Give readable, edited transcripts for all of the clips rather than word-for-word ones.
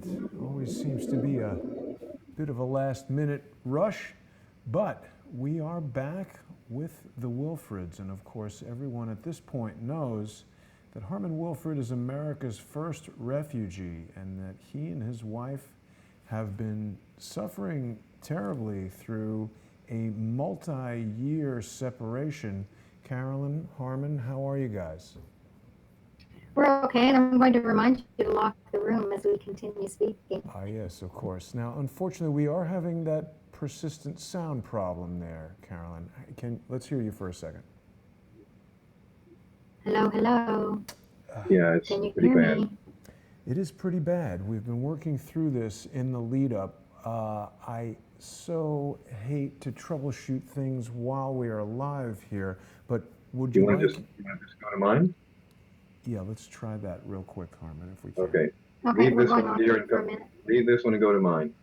right. Always seems to be a bit of a last minute rush, but we are back with the Wilfreds. And of course, everyone at this point knows that Harmon Wilfred is America's first refugee and that he and his wife have been suffering terribly through a multi-year separation. Carolyn, Harmon, how are you guys? We're okay, and I'm going to remind you to lock the room as we continue speaking. Ah, yes, of course. Now, unfortunately, we are having that persistent sound problem there, Carolyn. Let's hear you for a second. Hello, hello. Yeah, it's Can you pretty hear bad. me? It is pretty bad. We've been working through this in the lead up. I so hate to troubleshoot things while we are live here, but would you like... You want to just go to mine? Yeah, let's try that real quick, Harmon, if we can. Okay. Okay, Leave we're this going one on here mute and for a go. minute. Leave this one and go to mine.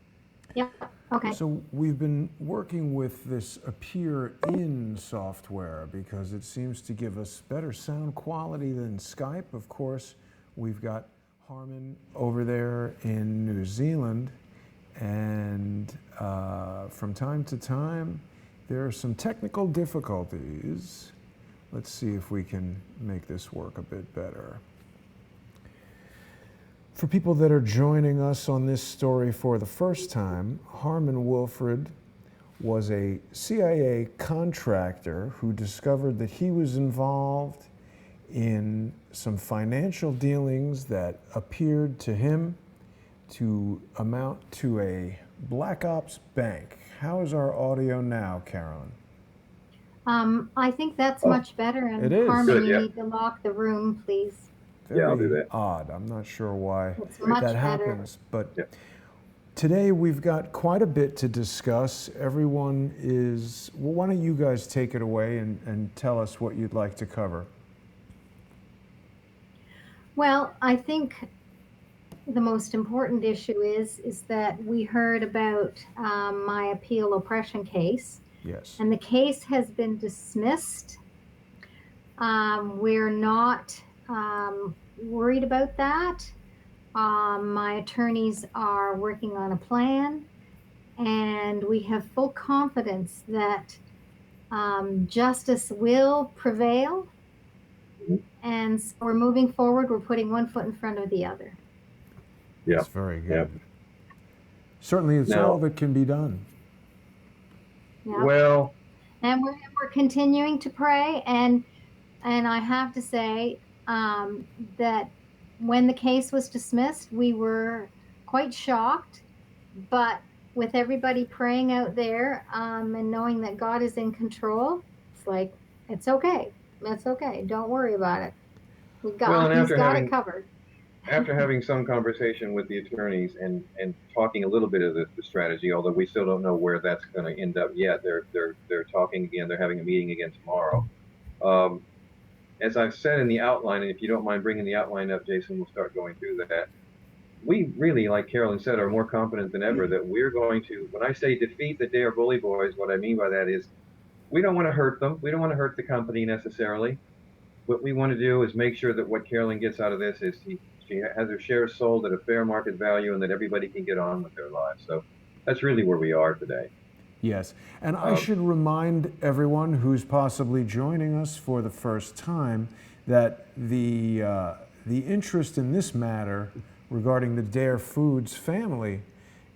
Yep, okay. So we've been working with this Appear In software because it seems to give us better sound quality than Skype. Of course, we've got Harmon over there in New Zealand, and from time to time there are some technical difficulties. Let's see if we can make this work a bit better. For people that are joining us on this story for the first time, Harmon Wilfred was a CIA contractor who discovered that he was involved in some financial dealings that appeared to him to amount to a black ops bank. How is our audio now, Carolyn? I think that's much better, and It is. Harmon, Good, yeah. you need to lock the room, please. Very Yeah, I'll do that. odd. I'm not sure why It's much that better. happens, but Yeah. today we've got quite a bit to discuss. Everyone is... Well, why don't you guys take it away and tell us what you'd like to cover? Well, I think the most important issue is that we heard about my appeal oppression case, Yes. and the case has been dismissed. We're not worried about that. My attorneys are working on a plan, and we have full confidence that justice will prevail. Mhm. And so we're moving forward. We're putting one foot in front of the other. Yeah. That's very good. Yeah. Certainly, it's Now- all that can be done. Yeah. Well, And we're continuing to pray, and I have to say that when the case was dismissed, we were quite shocked, but with everybody praying out there and knowing that God is in control, it's like, it's okay. It's okay. Don't worry about it. Well, and He's got it covered. after having some conversation with the attorneys and talking a little bit of the strategy, although we still don't know where that's going to end up yet. They're talking again. They're having a meeting again tomorrow. As I've said in the outline, and if you don't mind bringing the outline up, Jason, we'll start going through that. We really, like Carolyn said, are more confident than ever that we're going to, when I say defeat the Dare Bully Boys, what I mean by that is we don't want to hurt them. We don't want to hurt the company necessarily. What we want to do is make sure that what Carolyn gets out of this is she has her shares sold at a fair market value and that everybody can get on with their lives. So that's really where we are today. Yes, and I should remind everyone who's possibly joining us for the first time that the interest in this matter regarding the Dare Foods family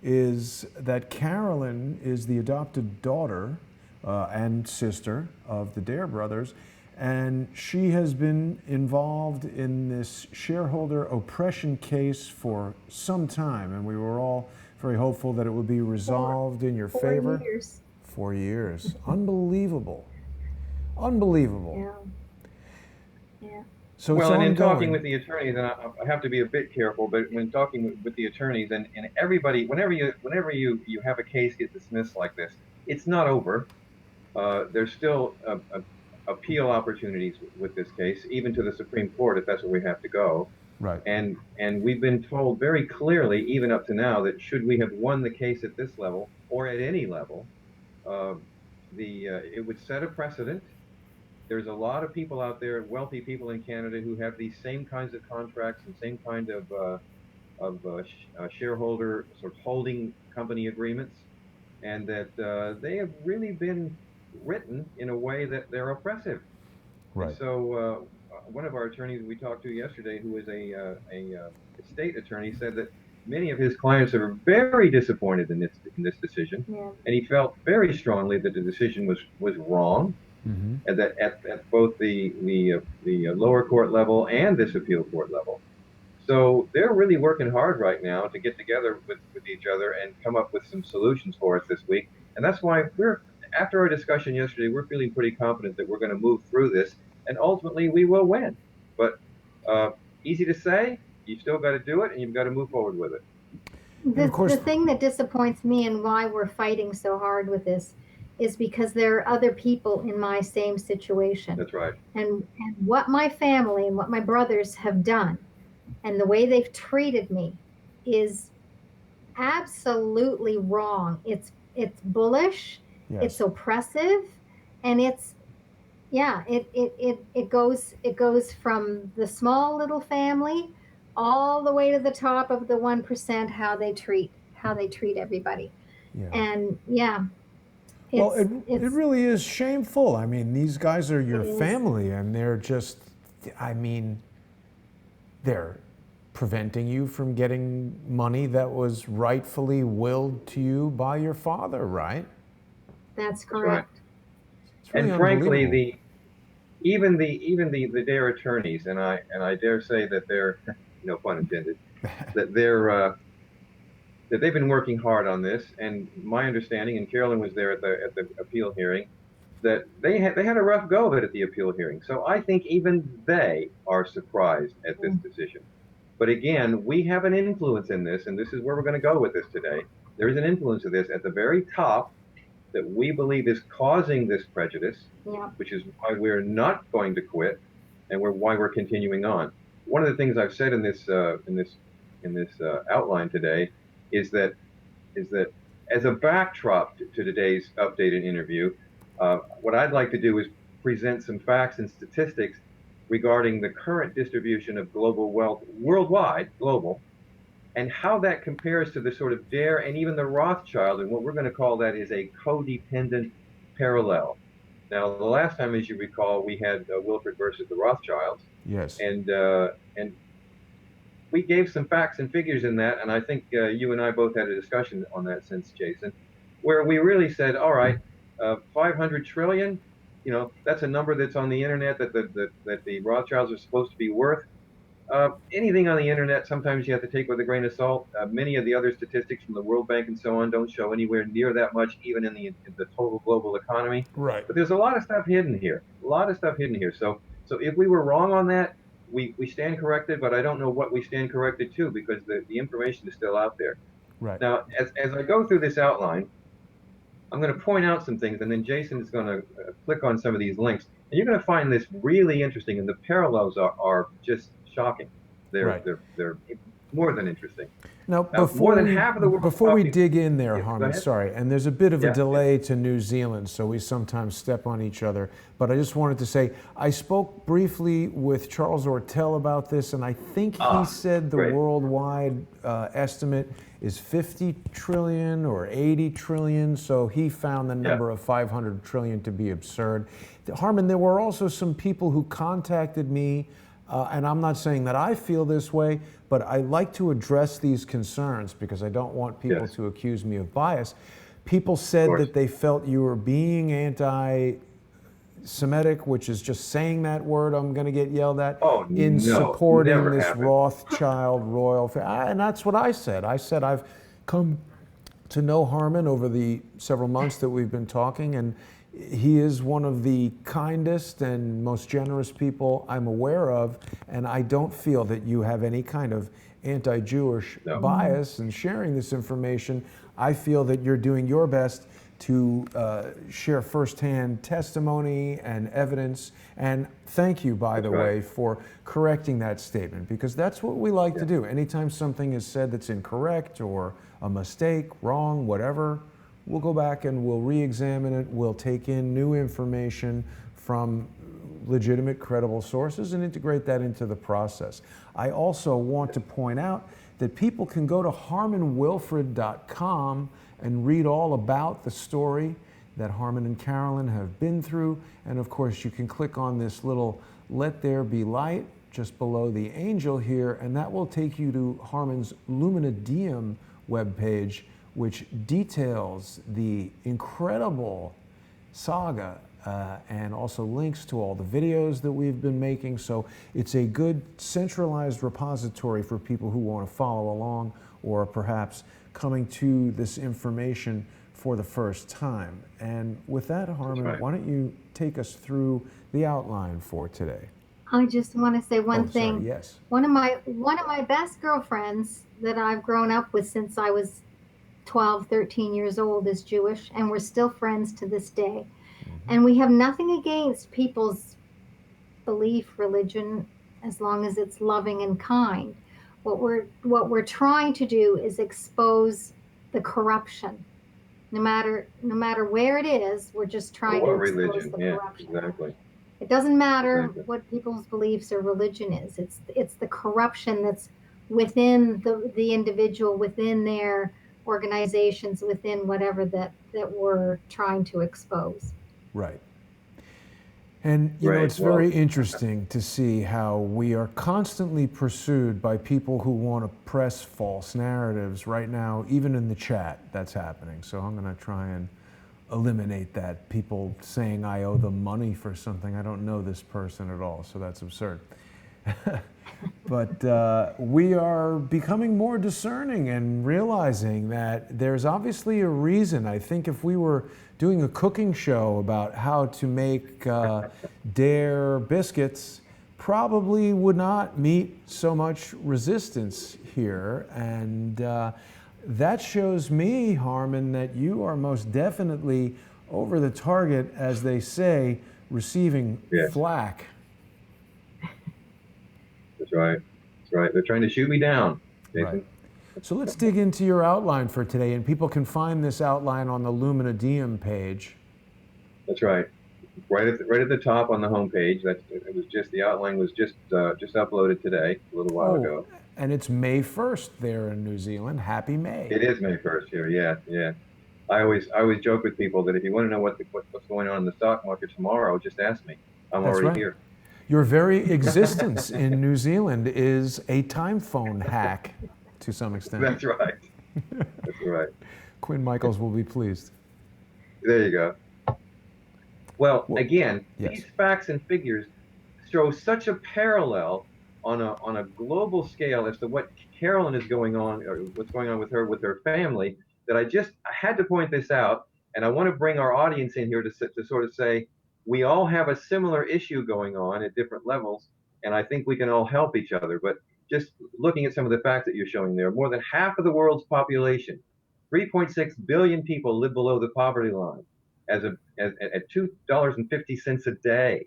is that Carolyn is the adopted daughter and sister of the Dare brothers, and she has been involved in this shareholder oppression case for some time, and we were all very hopeful that it would be resolved in your favor. 4 years. 4 years. Unbelievable. Unbelievable. Yeah. Yeah. So Well, it's and in ongoing. talking with the attorneys, and I have to be a bit careful, but when talking with the attorneys and everybody, whenever you have a case get dismissed like this, it's not over. There's still appeal opportunities with this case, even to the Supreme Court if that's where we have to go. Right. And we've been told very clearly, even up to now, that should we have won the case at this level or at any level, it would set a precedent. There's a lot of people out there, wealthy people in Canada, who have these same kinds of contracts and same kind of shareholder sort of holding company agreements, and that they have really been written in a way that they're oppressive. And Right. so one of our attorneys we talked to yesterday, who is a estate attorney, said that many of his clients are very disappointed in this decision, Yeah. and he felt very strongly that the decision was wrong, Mm-hmm. and that at both the lower court level and this appeal court level. So they're really working hard right now to get together with each other and come up with some solutions for us this week. And that's why after our discussion yesterday, we're feeling pretty confident that we're going to move through this and ultimately we will win. But uh, easy to say, you still got to do it and you've got to move forward with it. And of The course, thing that disappoints me and why we're fighting so hard with this is because there are other people in my same situation. That's right. And what my family and what my brothers have done and the way they've treated me is absolutely wrong. It's bullish, it's yes. oppressive, and it's yeah, it goes from the small little family all the way to the top of the 1%, how they treat everybody. Yeah. And yeah, Well, it it's really is shameful. I mean, these guys are it your is family, and they're just, I mean, they're preventing you from getting money that was rightfully willed to you by your father, right? that's That's right. correct. It's really And frankly, unbelievable. even the their attorneys, and I dare say that they're, no pun intended, that they've been working hard on this. And my understanding, and Carolyn was there at the appeal hearing, that they had a rough go of it at the appeal hearing. So I think even they are surprised at this decision. But again, we have an influence in this, and this is where we're going to go with this today. There is an influence of this at the very top that we believe is causing this prejudice, Yeah. which is why we're not going to quit, and why we're continuing on. One of the things I've said in this outline today is that as a backdrop to today's updated interview, what I'd like to do is present some facts and statistics regarding the current distribution of global wealth worldwide, global, and how that compares to the sort of Dare and even the Rothschild, and what we're going to call that is a codependent parallel. Now, the last time, as you recall, we had Wilfred versus the Rothschilds, Yes. and we gave some facts and figures in that, and I think you and I both had a discussion on that since, Jason, where we really said, all right, 500 trillion, that's a number that's on the internet that the Rothschilds are supposed to be worth. Anything on the internet, sometimes you have to take with a grain of salt. Many of the other statistics from the World Bank and so on don't show anywhere near that much, even in the total global economy. Right. But there's a lot of stuff hidden here. A lot of stuff hidden here. So if we were wrong on that, we stand corrected. But I don't know what we stand corrected to, because the information is still out there. Right. Now, as I go through this outline, I'm going to point out some things, and then Jason is going to click on some of these links, and you're going to find this really interesting. And the parallels are just shocking. Right. They're more than interesting. Now, More than half of the world before we dig in there, Yeah, go Harmon, ahead. sorry, and there's a bit of a Yeah. delay to New Zealand, so we sometimes step on each other. But I just wanted to say, I spoke briefly with Charles Ortel about this, and I think he said the great. worldwide estimate is 50 trillion or 80 trillion, so he found the number of 500 trillion to be absurd. Harmon, there were also some people who contacted me, and I'm not saying that I feel this way, but I like to address these concerns because I don't want people Yes. to accuse me of bias. People said course. that they felt you were being anti-Semitic, which is just saying that word, I'm going to get yelled at, Oh, in no, supporting never this happened. Rothschild royal family. And that's what I said. I said I've come to know Harmon over the several months that we've been talking, and he is one of the kindest and most generous people I'm aware of, and I don't feel that you have any kind of anti-Jewish No. bias in sharing this information. I feel that you're doing your best to share firsthand testimony and evidence, and thank you, by the way, for correcting that statement, because that's what we like to do. Anytime something is said that's incorrect or a mistake, wrong, whatever, we'll go back and we'll re-examine it. We'll take in new information from legitimate, credible sources and integrate that into the process. I also want to point out that people can go to harmonwilfred.com and read all about the story that Harmon and Carolyn have been through. And of course, you can click on this little "Let There Be Light" just below the angel here, and that will take you to Harmon's Lumina Diem webpage, which details the incredible saga and also links to all the videos that we've been making. So it's a good centralized repository for people who want to follow along or perhaps coming to this information for the first time. And with that, Harmon, right. why don't you take us through the outline for today? I just want to say one Sorry, thing. yes. One of my best girlfriends that I've grown up with since I was 12, 13 years old is Jewish, and we're still friends to this day. And we have nothing against people's belief, religion, as long as it's loving and kind. What we're trying to do is expose the corruption. No matter where it is, we're just trying to expose religion, the yeah, corruption. exactly. It doesn't matter Exactly. what people's beliefs or religion is. It's the corruption that's within the individual, within their organizations, within whatever that we're trying to expose. Right. And, you know, Right, it's well- very interesting to see how we are constantly pursued by people who want to press false narratives right now, even in the chat, that's happening. So I'm going to try and eliminate that. People saying I owe them money for something. I don't know this person at all, so that's absurd. But we are becoming more discerning and realizing that there's obviously a reason. I think if we were doing a cooking show about how to make Dare biscuits, probably would not meet so much resistance here. And that shows me, Harmon, that you are most definitely over the target, as they say, receiving Yes. flack. That's right. That's right. They're trying to shoot me down, Jason. Right. So let's dig into your outline for today, and people can find this outline on the Lumina Diem page. That's right. Right at the top on the homepage. The outline was just uploaded today, a little while ago. And it's May 1st there in New Zealand. Happy May. It is May 1st here. Yeah, yeah. I always joke with people that if you want to know what's going on in the stock market tomorrow, just ask me. I'm That's already right. here. Your very existence in New Zealand is a time phone hack to some extent. That's right. That's right. Quinn Michaels will be pleased. There you go. Well, again, yes. These facts and figures show such a parallel on a global scale as to what Carolyn is going on, or what's going on with her family, that I had to point this out, and I want to bring our audience in here to sort of say we all have a similar issue going on at different levels, and I think we can all help each other. But just looking at some of the facts that you're showing there, more than half of the world's population, 3.6 billion people, live below the poverty line at $2.50 a day.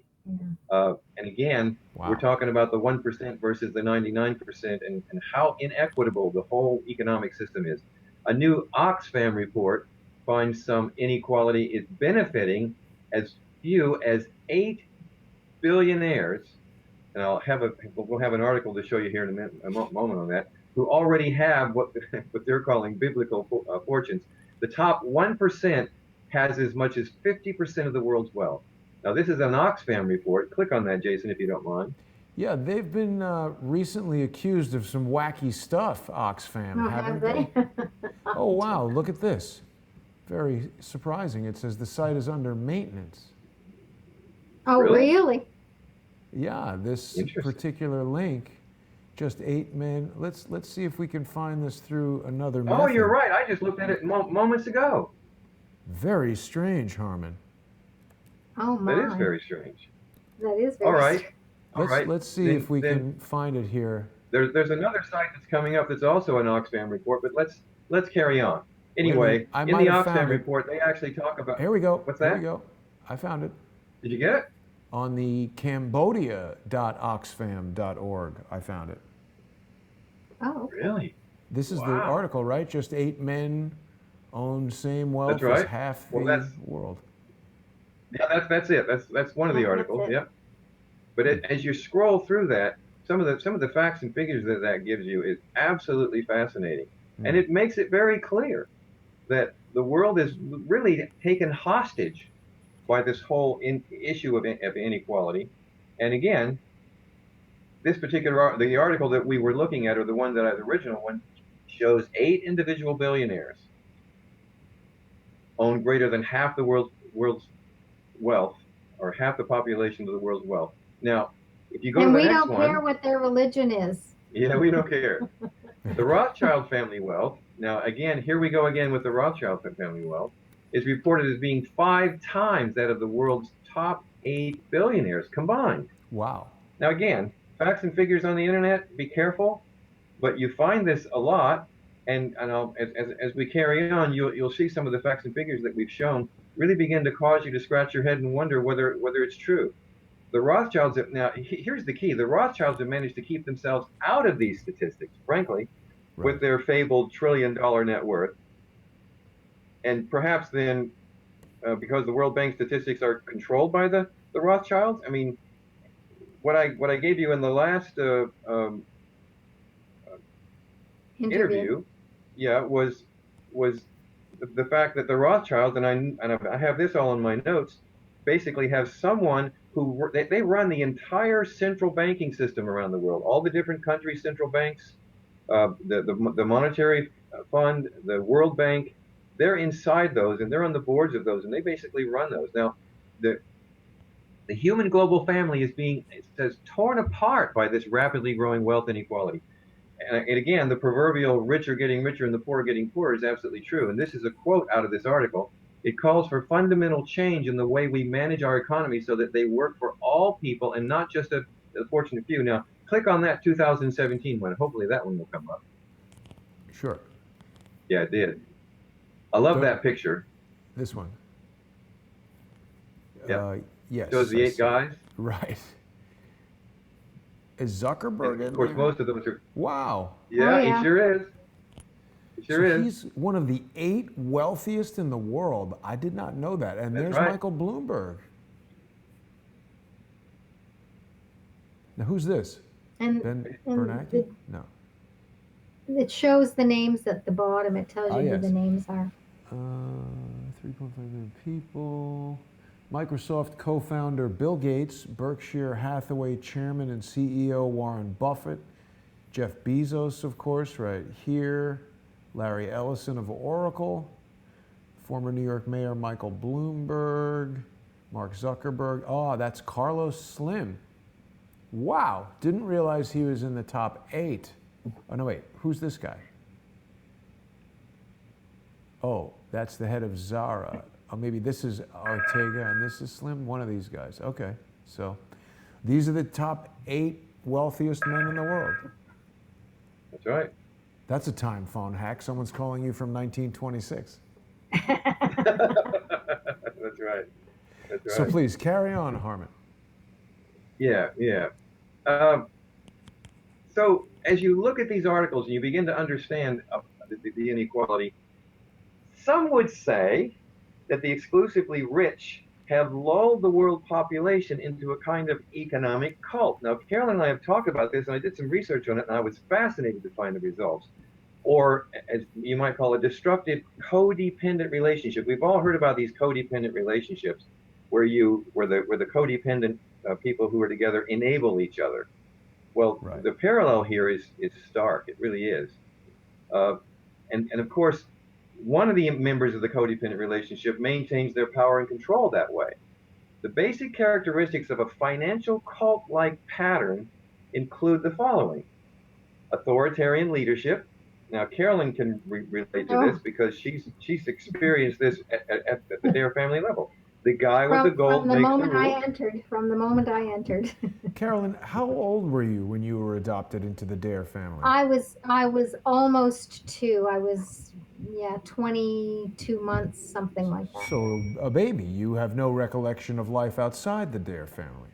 And again, wow. We're talking about the 1% versus the 99% and how inequitable the whole economic system is. A new Oxfam report finds some inequality is benefiting as few as 8 billionaires, and we'll have an article to show you here in a moment on that, who already have what they're calling biblical fortunes. The top 1% has as much as 50% of the world's wealth. Now, this is an Oxfam report. Click on that, Jason, if you don't mind. Yeah, they've been recently accused of some wacky stuff, Oxfam, haven't they? Oh, wow, look at this. Very surprising. It says the site is under maintenance. Oh, really? Yeah, this particular link, just 8 men. Let's see if we can find this through another method. Oh, you're right. I just looked at it moments ago. Very strange, Harmon. Oh, my. That is very strange. That is very All right. strange. All right. Let's see if we can find it here. There's another site that's coming up that's also an Oxfam report, but let's carry on. Anyway, in the Oxfam report, they actually talk about. Here we go. What's that? Here we go. I found it. Did you get it? On the Cambodia.oxfam.org, I found it. Oh. Really? This is the article, right? Just 8 men own same wealth That's right. as half the world. Yeah, that's it. That's one of the articles. Yep. But as you scroll through that, some of the facts and figures that that gives you is absolutely fascinating, and Mm. it makes it very clear that the world is really taken hostage by this whole issue of inequality. And again, this particular the article that we were looking at, or the one that the original one, shows 8 individual billionaires own greater than half the world's wealth, or half the population of the world's wealth. Now, if you go to And the we next don't care one, what their religion is. yeah, we don't care. The Rothschild family wealth, now again, here we go again with the Rothschild family wealth, is reported as being 5 times that of the world's top 8 billionaires combined. Wow. Now again, facts and figures on the internet, be careful, but you find this a lot, and as we carry on, you'll see some of the facts and figures that we've shown really begin to cause you to scratch your head and wonder whether it's true. The Rothschilds have, now here's the key: the Rothschilds have managed to keep themselves out of these statistics, frankly, Right. with their fabled $1 trillion net worth, and perhaps then because the World Bank statistics are controlled by the Rothschilds. I mean, what I gave you in the last interview, yeah, was the fact that the Rothschilds, and I have this all in my notes, basically have someone who they run the entire central banking system around the world, all the different countries' central banks, the monetary fund, the World Bank. They're inside those, and they're on the boards of those, and they basically run those. Now, the the human global family is being, it says, torn apart by this rapidly growing wealth inequality. And again, the proverbial rich are getting richer and the poor are getting poorer is absolutely true. And this is a quote out of this article. It calls for fundamental change in the way we manage our economy so that they work for all people and not just a fortunate few. Now, click on that 2017 one. Hopefully that one will come up. Sure. Yeah, it did. I love that picture. This one. Yeah. Yes. Shows the 8 guys. Right. Is Zuckerberg in Of course, there? most of those are. Wow. Yeah, Oh, yeah. he sure is. He sure So is. he's one of the 8 wealthiest in the world. I did not know that. And That's there's right. Michael Bloomberg. Now, who's this? And, Ben and Bernanke? No. it shows the names at the bottom. It tells Ah, you yes. who the names are. 3.5 million people. Microsoft co-founder Bill Gates, Berkshire Hathaway chairman and CEO Warren Buffett, Jeff Bezos, of course, right here, Larry Ellison of Oracle, former New York Mayor Michael Bloomberg, Mark Zuckerberg. Oh, that's Carlos Slim. Wow, didn't realize he was in the top 8. Oh, no, wait, who's this guy? Oh, that's the head of Zara. Oh, maybe this is Ortega and this is Slim, one of these guys. Okay, so these are the top 8 wealthiest men in the world. That's right. That's a time phone hack. Someone's calling you from 1926. That's right. That's right. So please, carry on, Harmon. Yeah, yeah. So as you look at these articles and you begin to understand the inequality, some would say that the exclusively rich have lulled the world population into a kind of economic cult. Now, Carolyn and I have talked about this, and I did some research on it, and I was fascinated to find the results. Or, as you might call, a destructive codependent relationship. We've all heard about these codependent relationships, where the codependent people who are together enable each other. Well, Right. the parallel here is stark. It really is. And of course, one of the members of the codependent relationship maintains their power and control that way. The basic characteristics of a financial cult-like pattern include the following: authoritarian leadership. Now, Carolyn can relate to this because she's experienced this at the Dare family level. The guy with the gold makes the rules. From the moment I entered. Carolyn, how old were you when you were adopted into the Dare family? I was almost 2. I was 22 months, something like that. So, a baby. You have no recollection of life outside the Dare family.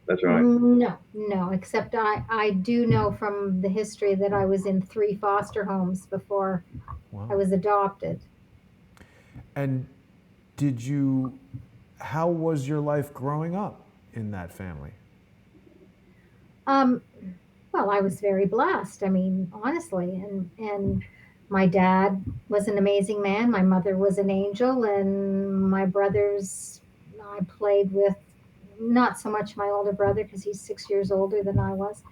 That's right. No, except I do know from the history that I was in 3 foster homes before Wow. I was adopted. And how was your life growing up in that family? Um, well, I was very blessed. I mean, honestly, and my dad was an amazing man. My mother was an angel, and my brothers I played with. Not so much my older brother because he's 6 years older than I was.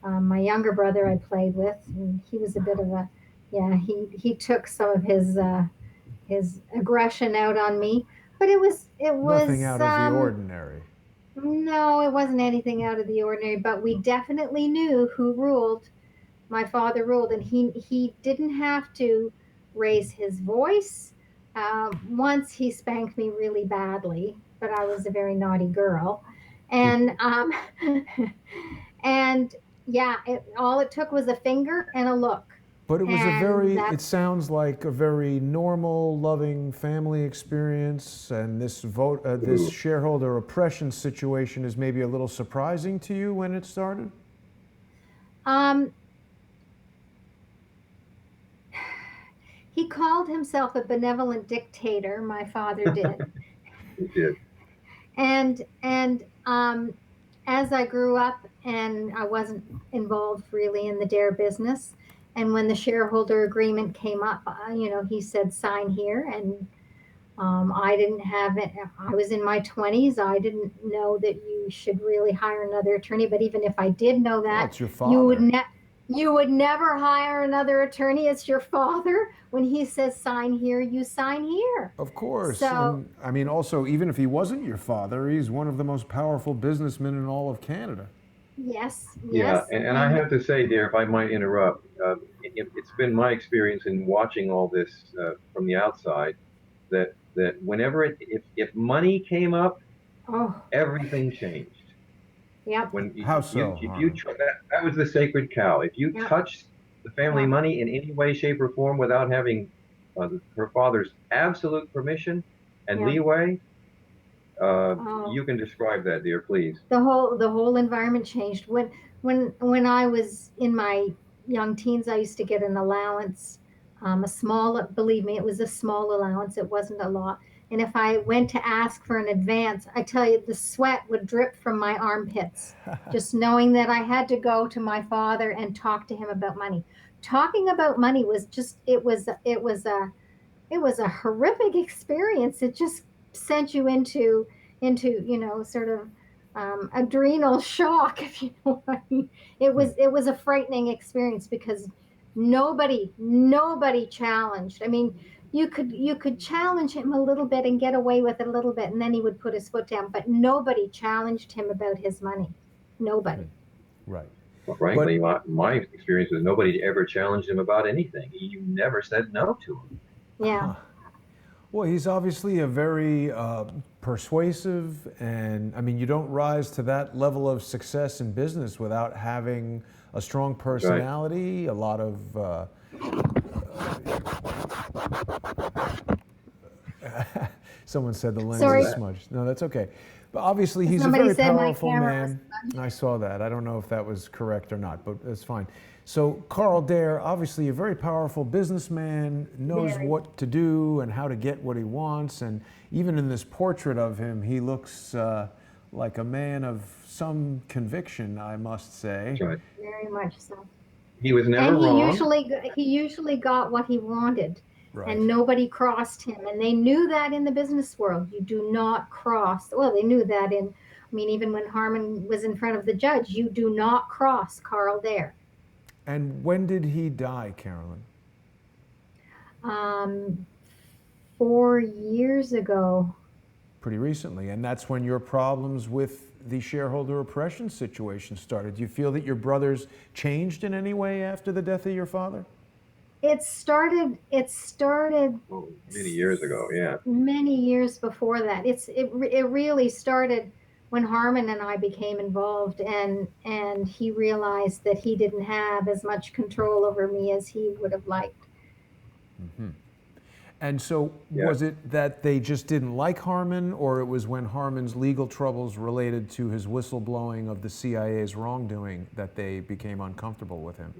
My younger brother I played with, and he was a bit of a, yeah, he took some of his aggression out on me, but it Nothing was out of the ordinary. no, it wasn't anything out of the ordinary. But we definitely knew who ruled. My father ruled, and he didn't have to raise his voice. Once he spanked me really badly, but I was a very naughty girl, and and yeah, all it took was a finger and a look, But it was a and very, it that's sounds like a very normal, loving family experience. And this Ooh. shareholder oppression situation is maybe a little surprising to you when it started. um. He called himself a benevolent dictator. My father did, He did. and as I grew up and I wasn't involved really in the dare business, and when the shareholder agreement came up, he said sign here, and I didn't have it. I was in my 20s. I didn't know that you should really hire another attorney. But even if I did know Well, that, it's your you would father. you would never hire another attorney. It's your father. When he says sign here, you sign here. Of course. So And I mean, also, even if he wasn't your father, he's one of the most powerful businessmen in all of Canada. yes, Yeah, yes, and I and have to say, dear, if I might interrupt, it's been my experience in watching all this from the outside that whenever if money came up, oh, everything changed. yep, When How you so, if you Harmon? that was the sacred cow. If you yep, touched the family yep, money in any way, shape, or form without having her father's absolute permission and yep. leeway, Oh, you can describe that, dear, please. the whole environment changed when I was in my young teens. I used to get an allowance, a small, believe me, it was a small allowance. It wasn't a lot. And if I went to ask for an advance, I tell you, the sweat would drip from my armpits just knowing that I had to go to my father and talk to him about money. Talking about money was just it was a horrific experience. It just sent you into sort of adrenal shock, if you know what I mean. It was a frightening experience because nobody challenged. I mean, you could challenge him a little bit and get away with it a little bit, and then he would put his foot down. But nobody challenged him about his money. Nobody. Right. Well, But frankly, my experience was nobody ever challenged him about anything. You never said no to him. Yeah. well, he's obviously a very persuasive, and I mean, you don't rise to that level of success in business without having a strong That's right. personality, a lot of. Someone said the lens What was is Sorry, that? smudged. No, that's okay. But obviously, he's a somebody very said my powerful camera was. man. I saw that. I don't know if that was correct or not, but that's fine. So, Carl Dare, obviously a very powerful businessman, knows Very. what to do and how to get what he wants. And even in this portrait of him, he looks like a man of some conviction, I must That's say. right. Very much so. He was And never he wrong. usually got what he wanted, Right. and nobody crossed him. And they knew that in the business world, you do not cross. Well, they knew that I mean, even when Harmon was in front of the judge, you do not cross Carl Dare. And when did he die, Carolyn? Um, 4 years ago. Pretty recently, and that's when your problems with the shareholder oppression situation started. Do you feel that your brothers changed in any way after the death of your father? It started Oh, many years ago. Yeah. many years before that. It really started when Harmon and I became involved, and he realized that he didn't have as much control over me as he would have liked. And so, Yeah. was it that they just didn't like Harmon, or it was when Harmon's legal troubles related to his whistleblowing of the CIA's wrongdoing that they became uncomfortable with him?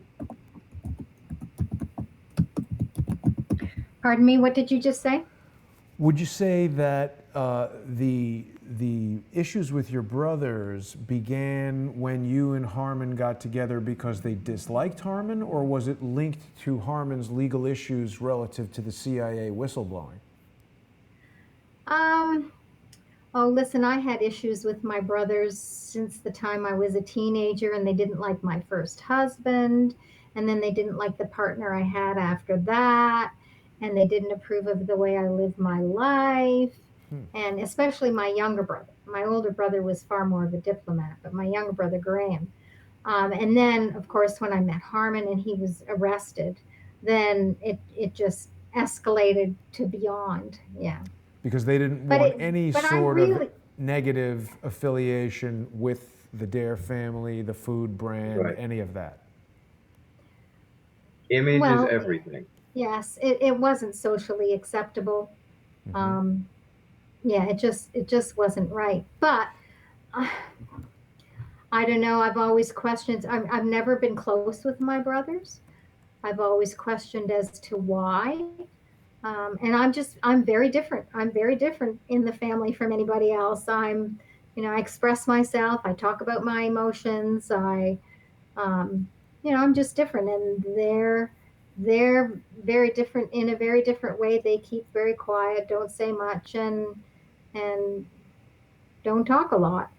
Pardon me, what did you just say? Would you say that the issues with your brothers began when you and Harmon got together because they disliked Harmon, or was it linked to Harmon's legal issues relative to the CIA whistleblowing? Oh, listen, I had issues with my brothers since the time I was a teenager, and they didn't like my first husband, and then they didn't like the partner I had after that, and they didn't approve of the way I lived my life, and especially my younger brother. My older brother was far more of a diplomat, but my younger brother, Graham. And then, of course, when I met Harmon and he was arrested, then it just escalated to beyond, yeah. Because they didn't But want it, any but I sort really, of negative affiliation with the Dare family, the food brand, Right. any of that. Image is well, everything. yes, it wasn't socially acceptable. Um, yeah, it just wasn't right. But uh, I don't know. I've always questioned. I've never been close with my brothers. I've always questioned as to why. And I'm very different. I'm very different in the family from anybody else. I express myself. I talk about my emotions. Um, I'm just different, and they're very different in a very different way. They keep very quiet, don't say much, and don't talk a lot.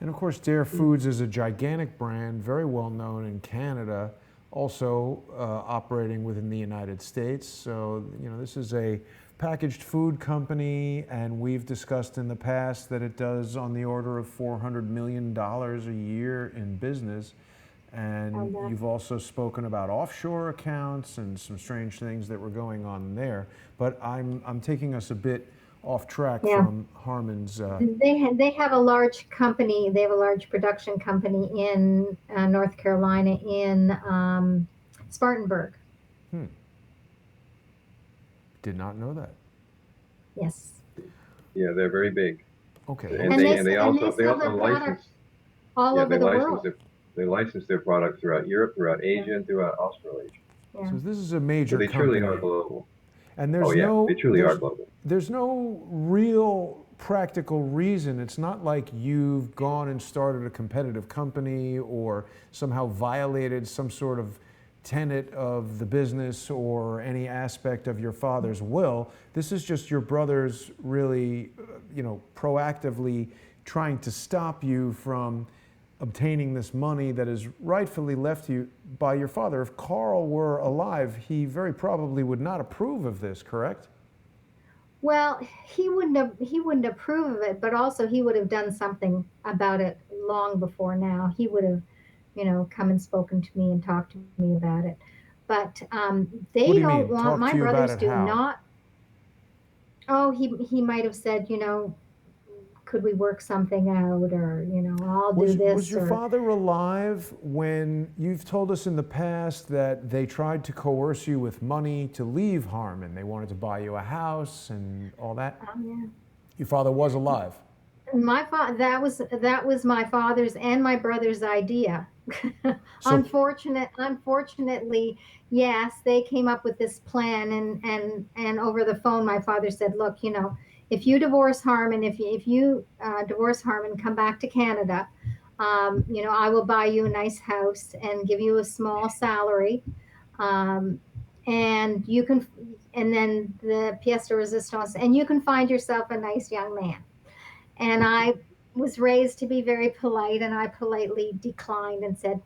And of course, Dare Foods is a gigantic brand, very well known in Canada, also operating within the United States. So, this is a packaged food company, and we've discussed in the past that it does on the order of $400 million a year in business. And you've also spoken about offshore accounts and some strange things that were going on there. But I'm taking us a bit off track Yeah. from Harmon's. They have a large company. They have a large production company in North Carolina in Spartanburg. Did not know that. Yes. Yeah, they're very big. Okay. And And they they and they sell also their license. product all Yeah, over the world. they license their product throughout Europe, throughout Asia, and throughout Australasia. Yeah. So this is a So major they truly company. are global. And Oh yeah, they truly are global. there's no real practical reason. It's not like you've gone and started a competitive company or somehow violated some sort of tenet of the business or any aspect of your father's will. This is just your brothers really, proactively trying to stop you from obtaining this money that is rightfully left you by your father. If Carl were alive, he very probably would not approve of this, correct? Well, he wouldn't approve of it, but also he would have done something about it long before now. He would have, come and spoken to me and talked to me about it. But What they do you don't mean? want Talk my to you about brothers it do how? not. Oh, he might have said, could we work something out, or I'll do Was this, your or father alive when you've told us in the past that they tried to coerce you with money to leave Harmon? They wanted to buy you a house and all that? yeah. Your father was alive. That was my father's and my brother's idea. So, Unfortunately, yes, they came up with this plan, and over the phone, my father said, "Look, if you divorce Harmon, if you divorce Harmon, come back to Canada. I will buy you a nice house and give you a small salary, um, and you can, and then the pièce de résistance, and you can find yourself a nice young man." And I was raised to be very polite, and I politely declined and said,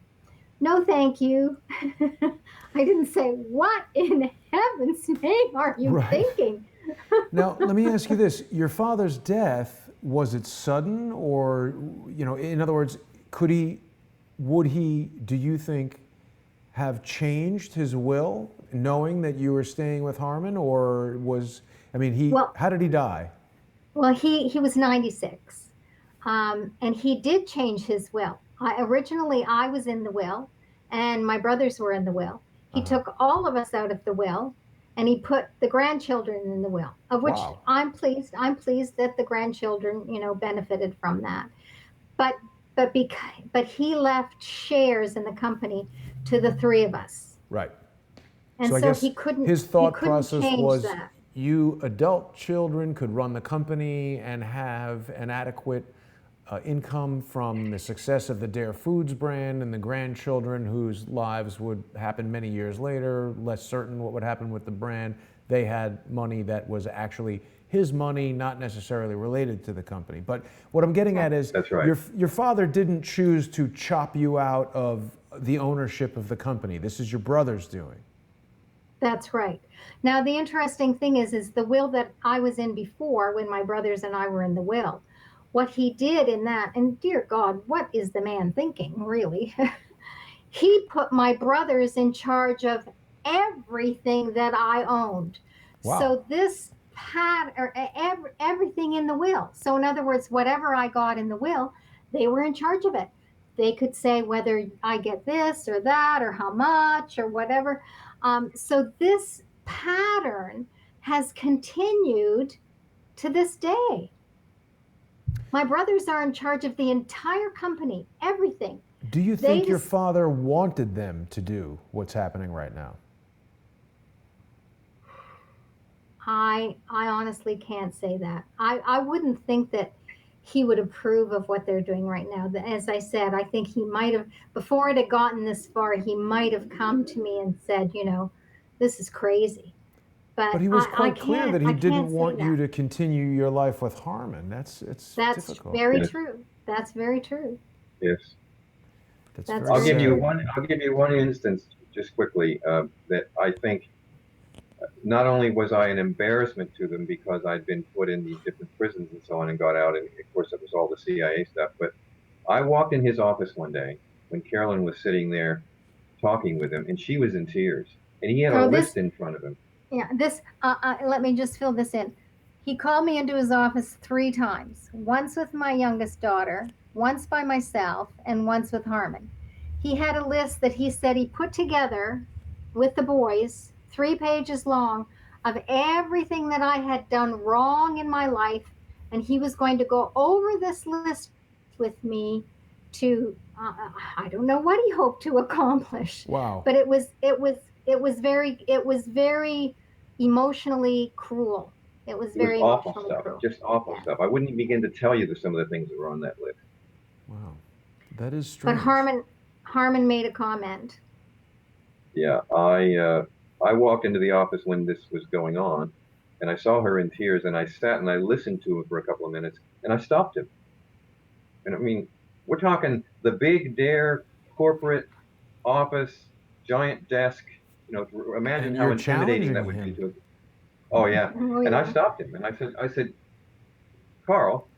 "No, thank you." I didn't say, "What in heaven's name are you right. thinking?" Now, let me ask you this. Your father's death, was it sudden or, in other words, would he, do you think, have changed his will knowing that you were staying with Harmon, or Well, how did he die? well, he was 96, and he did change his will. Originally, I was in the will, and my brothers were in the will. He Uh-huh. took all of us out of the will, and he put the grandchildren in the will, of which Wow. I'm pleased. I'm pleased that the grandchildren, benefited from that. But but he left shares in the company to the three of us, Right. and So I so guess he couldn't his he thought couldn't process change was that. you adult children could run the company and have an adequate income from the success of the Dare Foods brand, and the grandchildren whose lives would happen many years later, less certain what would happen with the brand, they had money that was actually his money, not necessarily related to the company. But what I'm getting at is, That's right. your father didn't choose to chop you out of the ownership of the company. This is your brother's doing. That's right. Now, the interesting thing is the will that I was in before, when my brothers and I were in the will, what he did in that, and dear God, what is the man thinking, really? He put my brothers in charge of everything that I owned. Wow. So this or everything in the will. So in other words, whatever I got in the will, they were in charge of it. They could say whether I get this or that or how much or whatever. So this pattern has continued to this day. My brothers are in charge of the entire company, everything. Do you think your father wanted them to do what's happening right now? I honestly can't say that. I wouldn't think that he would approve of what they're doing right now. As I said, I think he might have, before it had gotten this far, he might have come to me and said, this is crazy. But he was quite clear that he didn't want you that. to continue your life with Harmon. That's difficult. Very true. That's very true. Yes. That's I'll very give sad. you one. I'll give you one instance, just quickly, that I think not only was I an embarrassment to them because I'd been put in these different prisons and so on and got out, and of course it was all the CIA stuff, but I walked in his office one day when Carolyn was sitting there talking with him, and she was in tears, and he had a list in front of him. Yeah, let me just fill this in. He called me into his office 3 times, once with my youngest daughter, once by myself, and once with Harmon. He had a list that he said he put together with the boys, 3 pages long, of everything that I had done wrong in my life, and he was going to go over this list with me to, I don't know what he hoped to accomplish. Wow. But it was very emotionally cruel. It was very awful emotionally stuff, cruel. just awful stuff. I wouldn't even begin to tell you some of the things that were on that list. Wow, that is strange. But Harmon made a comment. Yeah, I walked into the office when this was going on, and I saw her in tears, and I sat and I listened to him for a couple of minutes, and I stopped him. And I mean, we're talking the big Dare corporate office, giant desk. Imagine how intimidating that would be to. Oh yeah. Oh, And yeah. I stopped him, and I said, Carl,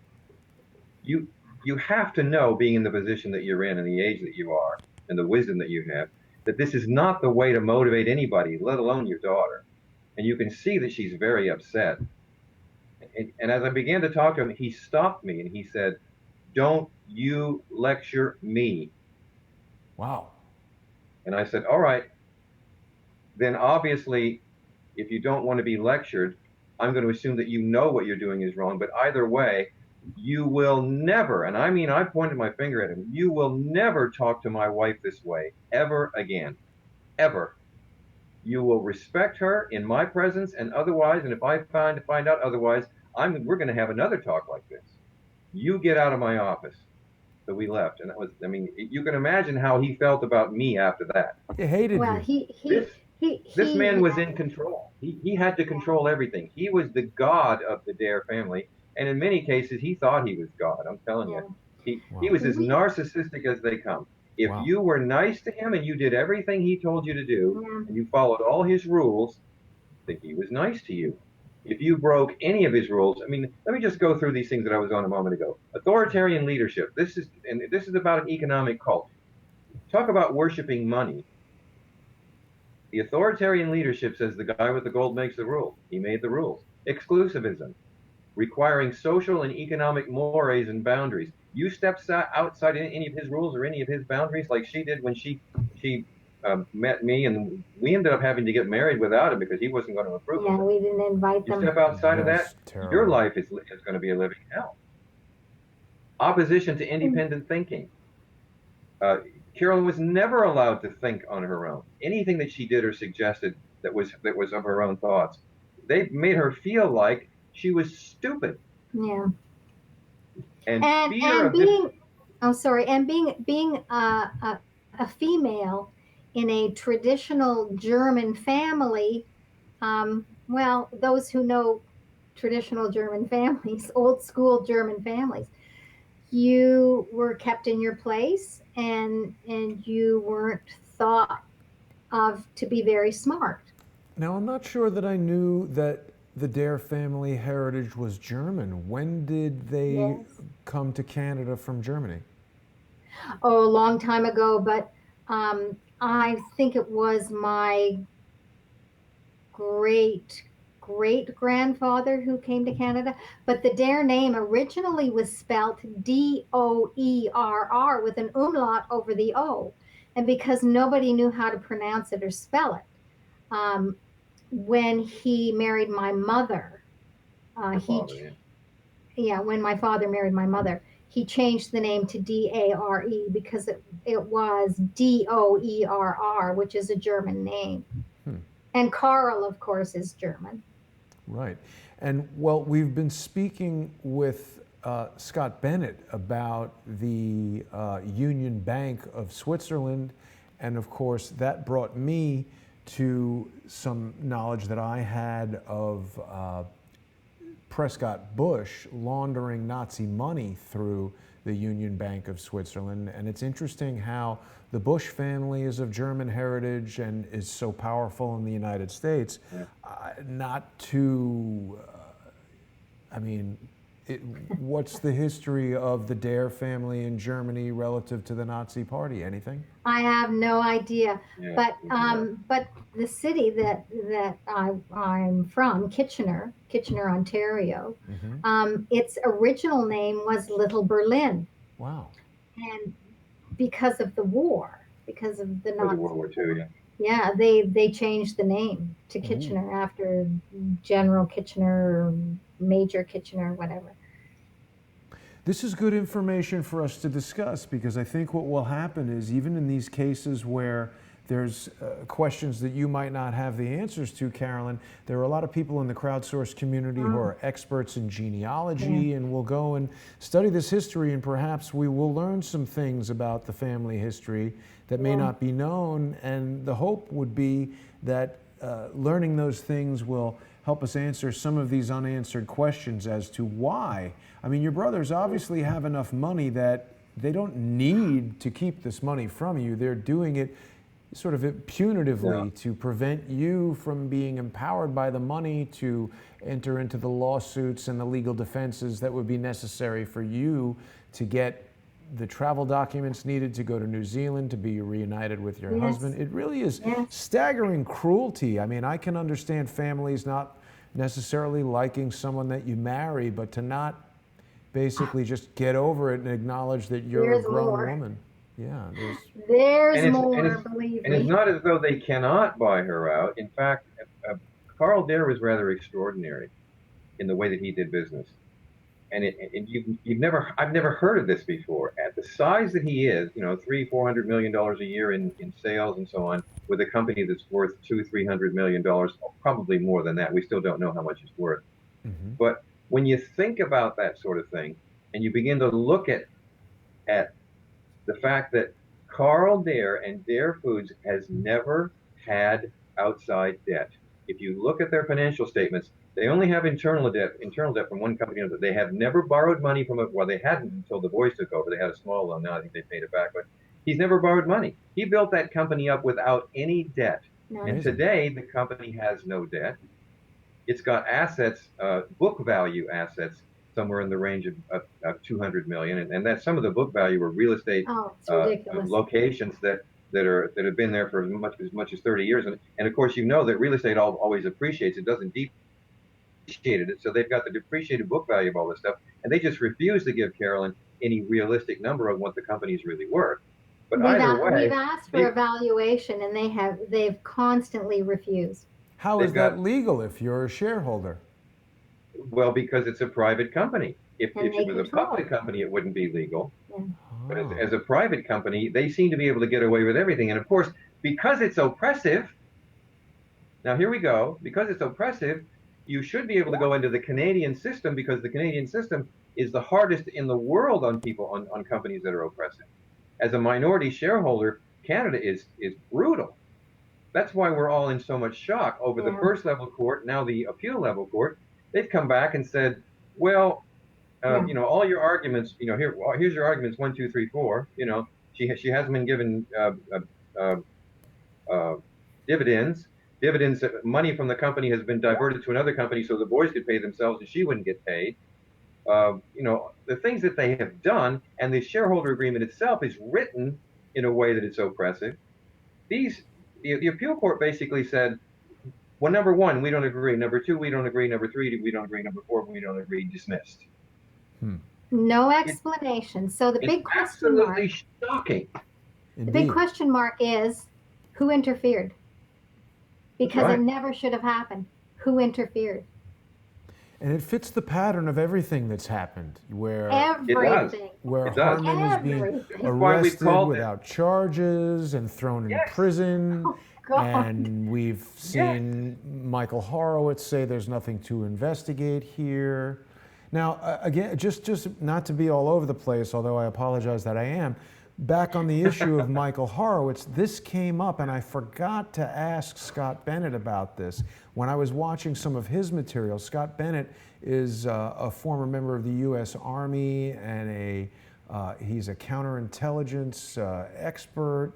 you have to know, being in the position that you're in and the age that you are and the wisdom that you have, that this is not the way to motivate anybody, let alone your daughter. And you can see that she's very upset. And as I began to talk to him, he stopped me and he said, "Don't you lecture me." Wow. And I said, "All right, then obviously, if you don't want to be lectured, I'm going to assume that you know what you're doing is wrong. But either way, you will never," and I mean, I pointed my finger at him, "you will never talk to my wife this way ever again, ever. You will respect her in my presence and otherwise, and if I find out otherwise, we're going to have another talk like this. You get out of my office." So we left, and that was, I mean, you can imagine how he felt about me after that. He hated Well, you. This man was in control. He had to control everything. He was the god of the Dare family, and in many cases, he thought he was God. I'm telling you, he was as narcissistic as they come. If you were nice to him and you did everything he told you to do, and you followed all his rules, then he was nice to you. If you broke any of his rules, I mean, let me just go through these things that I was on a moment ago. Authoritarian leadership. This is about an economic cult. Talk about worshiping money. The authoritarian leadership says the guy with the gold makes the rules. He made the rules. Exclusivism, requiring social and economic mores and boundaries. You step outside any of his rules or any of his boundaries, like she did when she met me, and we ended up having to get married without him because he wasn't going to approve. Yeah, we didn't invite them. You step outside of that, your life is going to be a living hell. Opposition to independent thinking. Carolyn was never allowed to think on her own. Anything that she did or suggested that was of her own thoughts they made her feel like she was stupid. Yeah. And fear And of this. being, oh sorry, and being a female in a traditional German family, well, those who know traditional German families, old school German families, you were kept in your place, and you weren't thought of to be very smart. Now, I'm not sure that I knew that the Dare family heritage was German. When did they Yes. come to Canada from Germany? Oh, a long time ago, but I think it was my great great grandfather who came to Canada. But the Dare name originally was spelt Doerr with an umlaut over the O. And because nobody knew how to pronounce it or spell it, um, when he married my mother, Your he father, yeah. yeah, when my father married my mother, he changed the name to Dare because it was Doerr, which is a German name. Hmm. And Carl, of course, is German. Right. And well, we've been speaking with Scott Bennett about the Union Bank of Switzerland. And of course, that brought me to some knowledge that I had of Prescott Bush laundering Nazi money through the Union Bank of Switzerland. And it's interesting how the Bush family is of German heritage and is so powerful in the United States. Yeah. Not to, I mean, what's the history of the Dare family in Germany relative to the Nazi Party? Anything? I have no idea, Yeah. but the city that I'm from, Kitchener, Ontario, Mm-hmm. its original name was Little Berlin, Wow. and because of the war, because of the Because of Nazi World War II, yeah. war, yeah, they changed the name to Ooh. Kitchener after General Kitchener, Major Kitchener, whatever. This is good information for us to discuss because I think what will happen is even in these cases where there's questions that you might not have the answers to, Carolyn, there are a lot of people in the crowdsource community who are experts in genealogy, Yeah. and will go and study this history, and perhaps we will learn some things about the family history that may Yeah. not be known. And the hope would be that learning those things will help us answer some of these unanswered questions as to why. I mean, your brothers obviously have enough money that they don't need to keep this money from you. They're doing it sort of punitively to prevent you from being empowered by the money to enter into the lawsuits and the legal defenses that would be necessary for you to get the travel documents needed to go to New Zealand to be reunited with your Yes. husband. It really is Yes. staggering cruelty. I mean, I can understand families not necessarily liking someone that you marry, but to not basically just get over it and acknowledge that you're There's a grown more. woman. Yeah, There's And it's and more, it's believe and it's me. not as though they cannot buy her out. In fact, Carl Dare was rather extraordinary in the way that he did business. And you've never I've never heard of this before. At the size that he is, you know, $300-400 million a year in sales and so on, with a company that's worth $200-300 million, probably more than that. We still don't know how much it's worth. mm-hmm. But when you think about that sort of thing, and you begin to look at the fact that Carl Dare and Dare Foods has never had outside debt. If you look at their financial statements, they only have internal debt from one company to another. They have never borrowed money from it. Well, they hadn't until the boys took over. They had a small loan. Now I think they paid it back, but he's never borrowed money. He built that company up without any debt. And Amazing. today, the company has no debt. It's got assets, book value assets, somewhere in the range of 200 million, and that's some of the book value of real estate Oh, it's ridiculous. locations that have been there for as much as 30 years, and of course you know that real estate always appreciates. It doesn't depreciate it, so they've got the depreciated book value of all this stuff, and they just refuse to give Carolyn any realistic number of what the company's really worth. But either We've way, asked for they, evaluation, and they've constantly refused. How is they've that got legal if you're a shareholder? well, because it's a private company. And If they it was a control. public company, it wouldn't be legal. Yeah. But Oh. as a private company, they seem to be able to get away with everything. And of course, because it's oppressive, now here we go, because it's oppressive, you should be able to go into the Canadian system, because the Canadian system is the hardest in the world on people, on companies that are oppressive. As a minority shareholder, Canada is brutal. That's why we're all in so much shock over the Yeah. first level court, now the appeal level court. They've come back and said, well, Yeah. all your arguments, here's your arguments, 1, 2, 3, 4. She hasn't been given uh, uh, dividends. Dividends, money from the company has been diverted to another company so the boys could pay themselves and she wouldn't get paid. The things that they have done, and the shareholder agreement itself is written in a way that it's oppressive. The appeal court basically said, well, number one, we don't agree. Number two, we don't agree. Number three, we don't agree. Number four, we don't agree. Dismissed. No explanation. So the It's big question mark. absolutely shocking. The big question mark is, who interfered? Because right. it never should have happened. Who interfered? And it fits the pattern of everything that's happened, where Everything. where It does. Harmon is being Everything. arrested without charges and thrown in Yes. prison. Oh, God. And we've seen Michael Horowitz say there's nothing to investigate here. Now, again, just not to be all over the place, although I apologize that I am, back on the issue of Michael Horowitz, this came up, and I forgot to ask Scott Bennett about this. When I was watching some of his material, Scott Bennett is a former member of the U.S. Army, and he's a counterintelligence expert,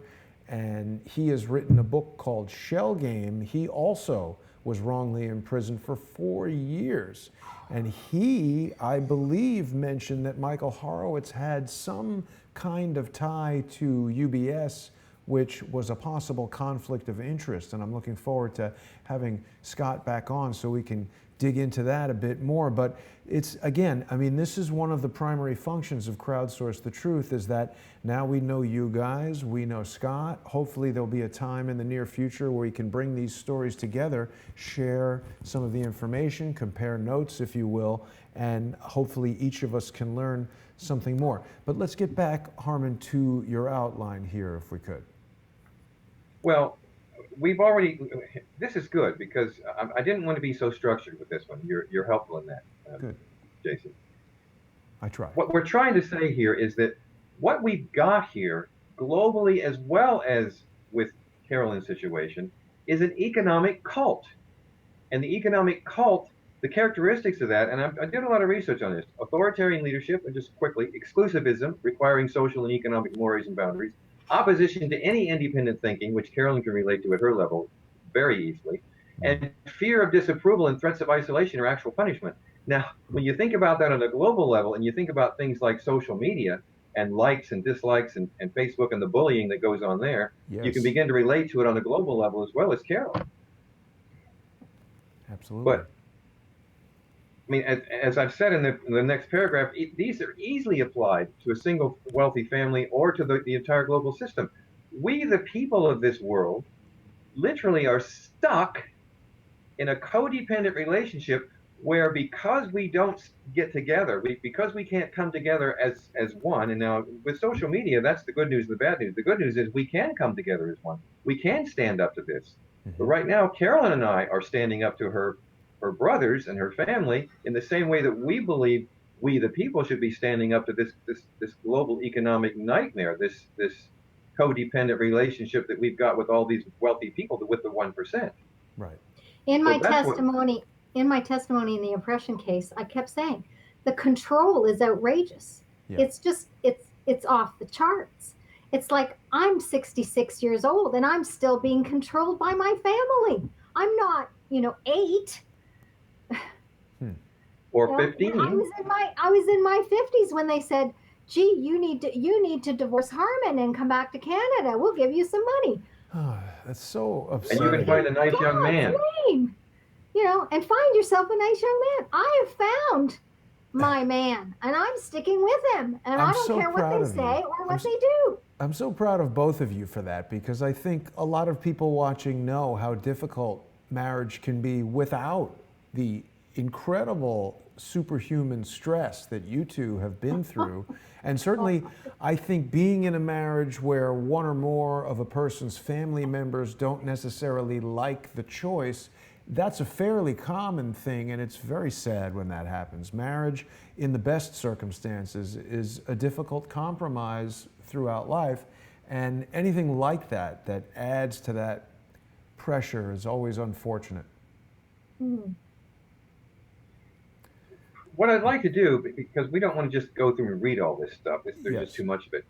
and he has written a book called Shell Game. He also was wrongly imprisoned for 4 years. And he, I believe, mentioned that Michael Horowitz had some kind of tie to UBS, which was a possible conflict of interest. And I'm looking forward to having Scott back on so we can dig into that a bit more. But it's, again, I mean, this is one of the primary functions of Crowdsource the Truth, is that now we know you guys, we know Scott. Hopefully there'll be a time in the near future where we can bring these stories together, share some of the information, compare notes, if you will, and hopefully each of us can learn something more. But let's get back, Harmon, to your outline here, if we could. Well, this is good, because I didn't want to be so structured with this one. You're helpful in that, Good. Jason. I try. What we're trying to say here is that what we've got here, globally as well as with Carolyn's situation, is an economic cult. And the economic cult, the characteristics of that, and I did a lot of research on this: authoritarian leadership, and just quickly, exclusivism, requiring social and economic mores and boundaries, opposition to any independent thinking, which Carolyn can relate to at her level very easily, and fear of disapproval and threats of isolation or actual punishment. Now, when you think about that on a global level, and you think about things like social media and likes and dislikes and Facebook and the bullying that goes on there, you can begin to relate to it on a global level as well as Carolyn. Absolutely. But I mean, as I've said in the next paragraph, these are easily applied to a single wealthy family or to the entire global system. We, the people of this world, literally are stuck in a codependent relationship where, because we don't get together, because we can't come together as one, and now with social media, that's the good news and the bad news. The good news is we can come together as one. We can stand up to this. But right now, Carolyn and I are standing up to her brothers and her family in the same way that we believe we, the people, should be standing up to this global economic nightmare, this codependent relationship that we've got with all these wealthy people, with the 1%. Right. In my testimony in the oppression case, I kept saying the control is outrageous. Yeah. It's off the charts. It's like, I'm 66 years old and I'm still being controlled by my family. I'm not, 8. Or 15. I was in my 50s when they said, "Gee, you need to divorce Harmon and come back to Canada. We'll give you some money." Oh, that's so upsetting. And you can find a nice young man. And find yourself a nice young man. I have found my man, and I'm sticking with him, and I don't care what they say or what they do. I'm so proud of both of you for that, because I think a lot of people watching know how difficult marriage can be without the incredible superhuman stress that you two have been through. And certainly, I think being in a marriage where one or more of a person's family members don't necessarily like the choice that's a fairly common thing, and it's very sad when that happens. Marriage, in the best circumstances, is a difficult compromise throughout life, and anything like that that adds to that pressure is always unfortunate. Mm. What I'd like to do, because we don't want to just go through and read all this stuff, there's Yes. just too much of it.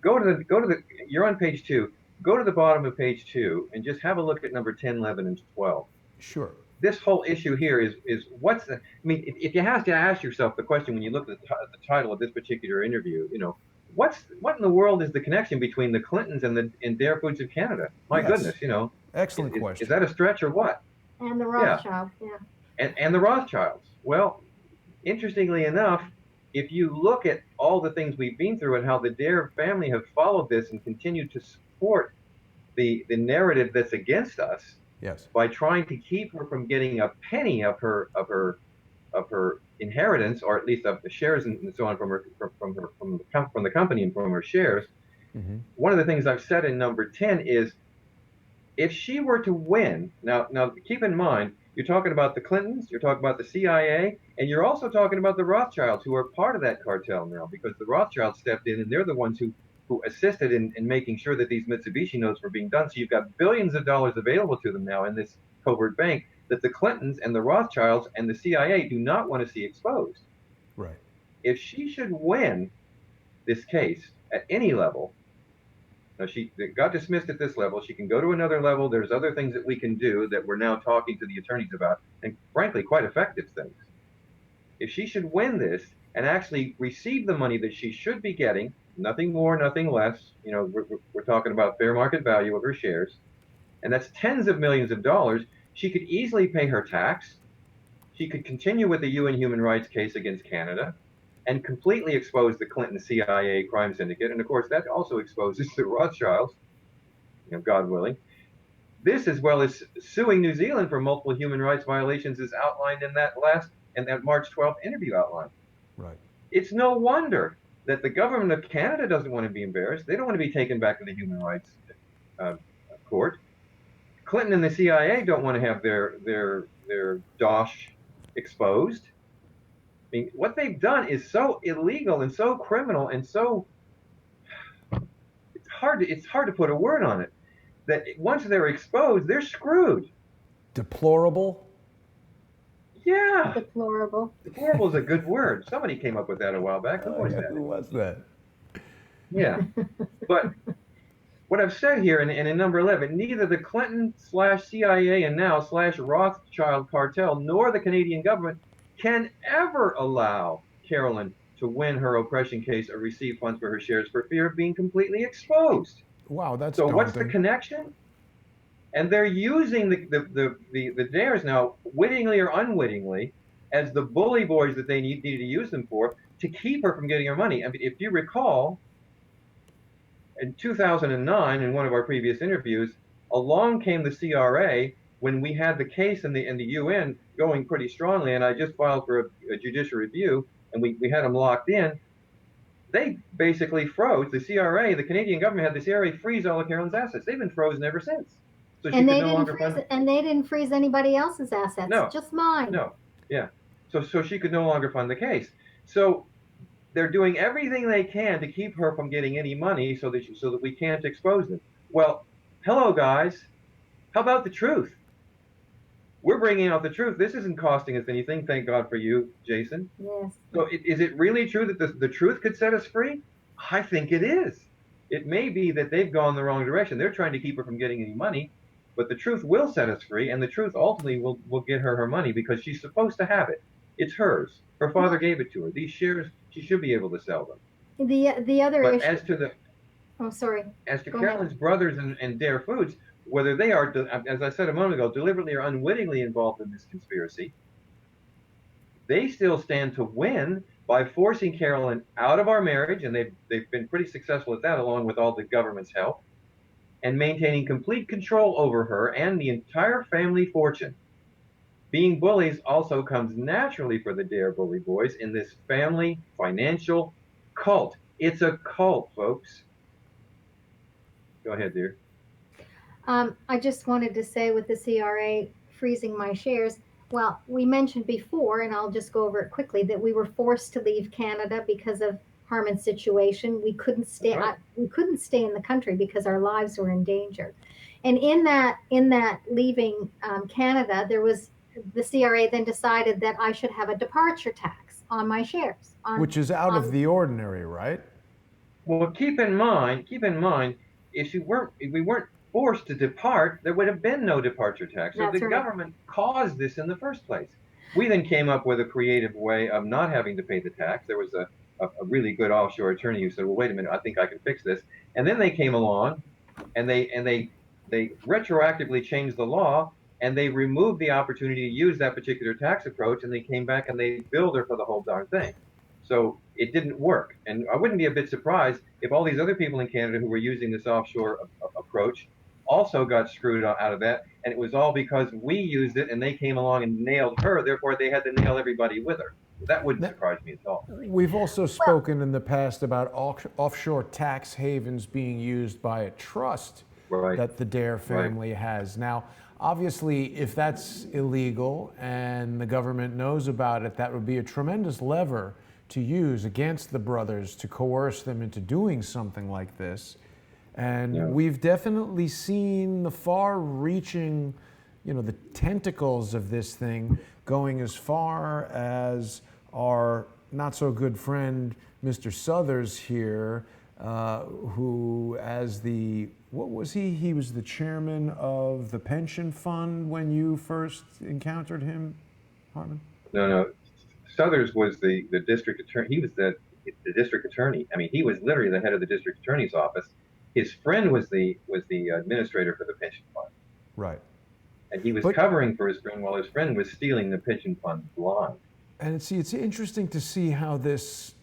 Go to the, you're on page 2, go to the bottom of page 2 and just have a look at number 10, 11, and 12. Sure. This whole issue here is what's the, I mean, if you have to ask yourself the question when you look at the title of this particular interview, you know, what in the world is the connection between the Clintons and Dare Foods of Canada? My Yes. goodness, you know. Excellent question. Is that a stretch or what? And the Rothschild, yeah. And the Rothschilds. Well, interestingly enough, if you look at all the things we've been through and how the Dare family have followed this and continue to support the narrative that's against us, Yes. by trying to keep her from getting a penny of her inheritance, or at least of the shares and so on from the company and from her shares. Mm-hmm. One of the things I've said in number 10 is, if she were to win, now keep in mind, you're talking about the Clintons, you're talking about the CIA, and you're also talking about the Rothschilds, who are part of that cartel now, because the Rothschilds stepped in and they're the ones who assisted in making sure that these Mitsubishi notes were being done. So you've got billions of dollars available to them now in this covert bank that the Clintons and the Rothschilds and the CIA do not want to see exposed. Right. If she should win this case at any level, now she got dismissed at this level, she can go to another level. There's other things that we can do that we're now talking to the attorneys about, and frankly, quite effective things. If she should win this and actually receive the money that she should be getting, nothing more, nothing less, you know, we're talking about fair market value of her shares, and that's tens of millions of dollars, she could easily pay her tax. She could continue with the UN human rights case against Canada and completely expose the Clinton CIA crime syndicate. And of course, that also exposes the Rothschilds, you know, God willing. This, as well as suing New Zealand for multiple human rights violations, is outlined in that March 12th interview outline. Right. It's no wonder that the government of Canada doesn't want to be embarrassed. They don't want to be taken back to the human rights court. Clinton and the CIA don't want to have their dosh exposed. I mean, what they've done is so illegal and so criminal and so it's hard to put a word on it. That once they're exposed, they're screwed. Deplorable. Yeah. Deplorable. Deplorable is a good word. Somebody came up with that a while back. Who was that? Who was that? Yeah. But what I've said here in number 11, neither the Clinton/CIA and now/Rothschild cartel nor the Canadian government can ever allow Carolyn to win her oppression case or receive funds for her shares for fear of being completely exposed. Wow, that's so daunting. What's the connection? And they're using the Dares now, wittingly or unwittingly, as the bully boys that they needed to use them for, to keep her from getting her money. I mean, if you recall, in 2009, in one of our previous interviews, along came the CRA when we had the case in the UN going pretty strongly, and I just filed for a judicial review, and we had them locked in. They basically froze, the CRA, the Canadian government had the CRA freeze all of Carolyn's assets. They've been frozen ever since. So she And could they no didn't longer freeze, fund. and they didn't freeze anybody else's assets. No. Just mine. No. Yeah. So she could no longer fund the case. So they're doing everything they can to keep her from getting any money so that we can't expose them. Well, hello guys. How about the truth? We're bringing out the truth. This isn't costing us anything. Thank God for you, Jason. Yes. So is it really true that the truth could set us free? I think it is. It may be that they've gone the wrong direction. They're trying to keep her from getting any money, but the truth will set us free, and the truth ultimately will get her money because she's supposed to have it. It's hers. Her father gave it to her. These shares, she should be able to sell them. The other But issue. As to Carolyn's brothers and Dare Foods, whether they are, as I said a moment ago, deliberately or unwittingly involved in this conspiracy, they still stand to win by forcing Carolyn out of our marriage, and they've been pretty successful at that, along with all the government's help, and maintaining complete control over her and the entire family fortune. Being bullies also comes naturally for the Dare Bully Boys in this family financial cult. It's a cult, folks. Go ahead, dear. I just wanted to say with the CRA freezing my shares. Well, we mentioned before, and I'll just go over it quickly, that we were forced to leave Canada because of Harmon's situation. We couldn't stay. That's right. We couldn't stay in the country because our lives were in danger. And in that leaving Canada, there was the CRA then decided that I should have a departure tax on my shares. Which is out of the ordinary, right? Well, keep in mind, if we weren't forced to depart, there would have been no departure tax. So That's the right. government caused this in the first place. We then came up with a creative way of not having to pay the tax. There was a really good offshore attorney who said, "Well, wait a minute, I think I can fix this." And then they came along, and they retroactively changed the law, and they removed the opportunity to use that particular tax approach, and they came back and they billed her for the whole darn thing. So it didn't work. And I wouldn't be a bit surprised if all these other people in Canada who were using this offshore approach also got screwed out of that. And it was all because we used it and they came along and nailed her. Therefore, they had to nail everybody with her. That wouldn't surprise me at all. We've also spoken in the past about offshore tax havens being used by a trust Right. that the Dare family has. Now, obviously, if that's illegal and the government knows about it, that would be a tremendous lever to use against the brothers to coerce them into doing something like this. And we've definitely seen the far-reaching, the tentacles of this thing going as far as our not-so-good friend, Mr. Southers here, who, as what was he? He was the chairman of the pension fund when you first encountered him, Harmon? No. Southers was the district attorney. He was the district attorney. I mean, he was literally the head of the district attorney's office. His friend was the administrator for the pension fund. Right. And he was covering for his friend while his friend was stealing the pension fund blind. And it's interesting to see how this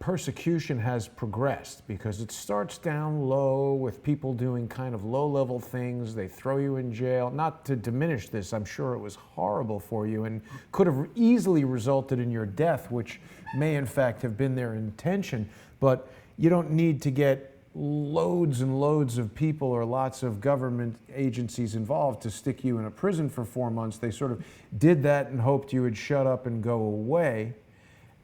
persecution has progressed, because it starts down low with people doing kind of low-level things. They throw you in jail. Not to diminish this, I'm sure it was horrible for you and could have easily resulted in your death, which may in fact have been their intention. But you don't need to get loads and loads of people or lots of government agencies involved to stick you in a prison for 4 months. They sort of did that and hoped you would shut up and go away.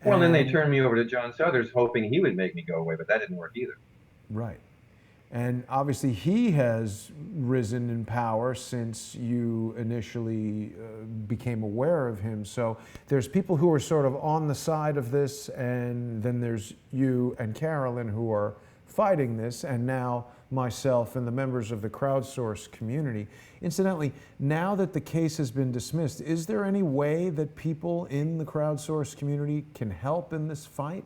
Well, then they turned me over to John Southers, hoping he would make me go away, but that didn't work either. Right. And obviously he has risen in power since you initially became aware of him. So there's people who are sort of on the side of this, and then there's you and Carolyn who are fighting this, and now myself and the members of the Crowdsource community. Incidentally, now that the case has been dismissed, is there any way that people in the Crowdsource community can help in this fight?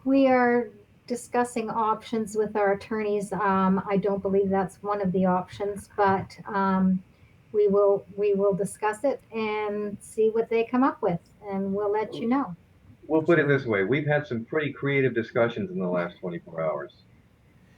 We are discussing options with our attorneys. I don't believe that's one of the options, but we will discuss it and see what they come up with, and we'll let you know. We'll put it this way. We've had some pretty creative discussions in the last 24 hours.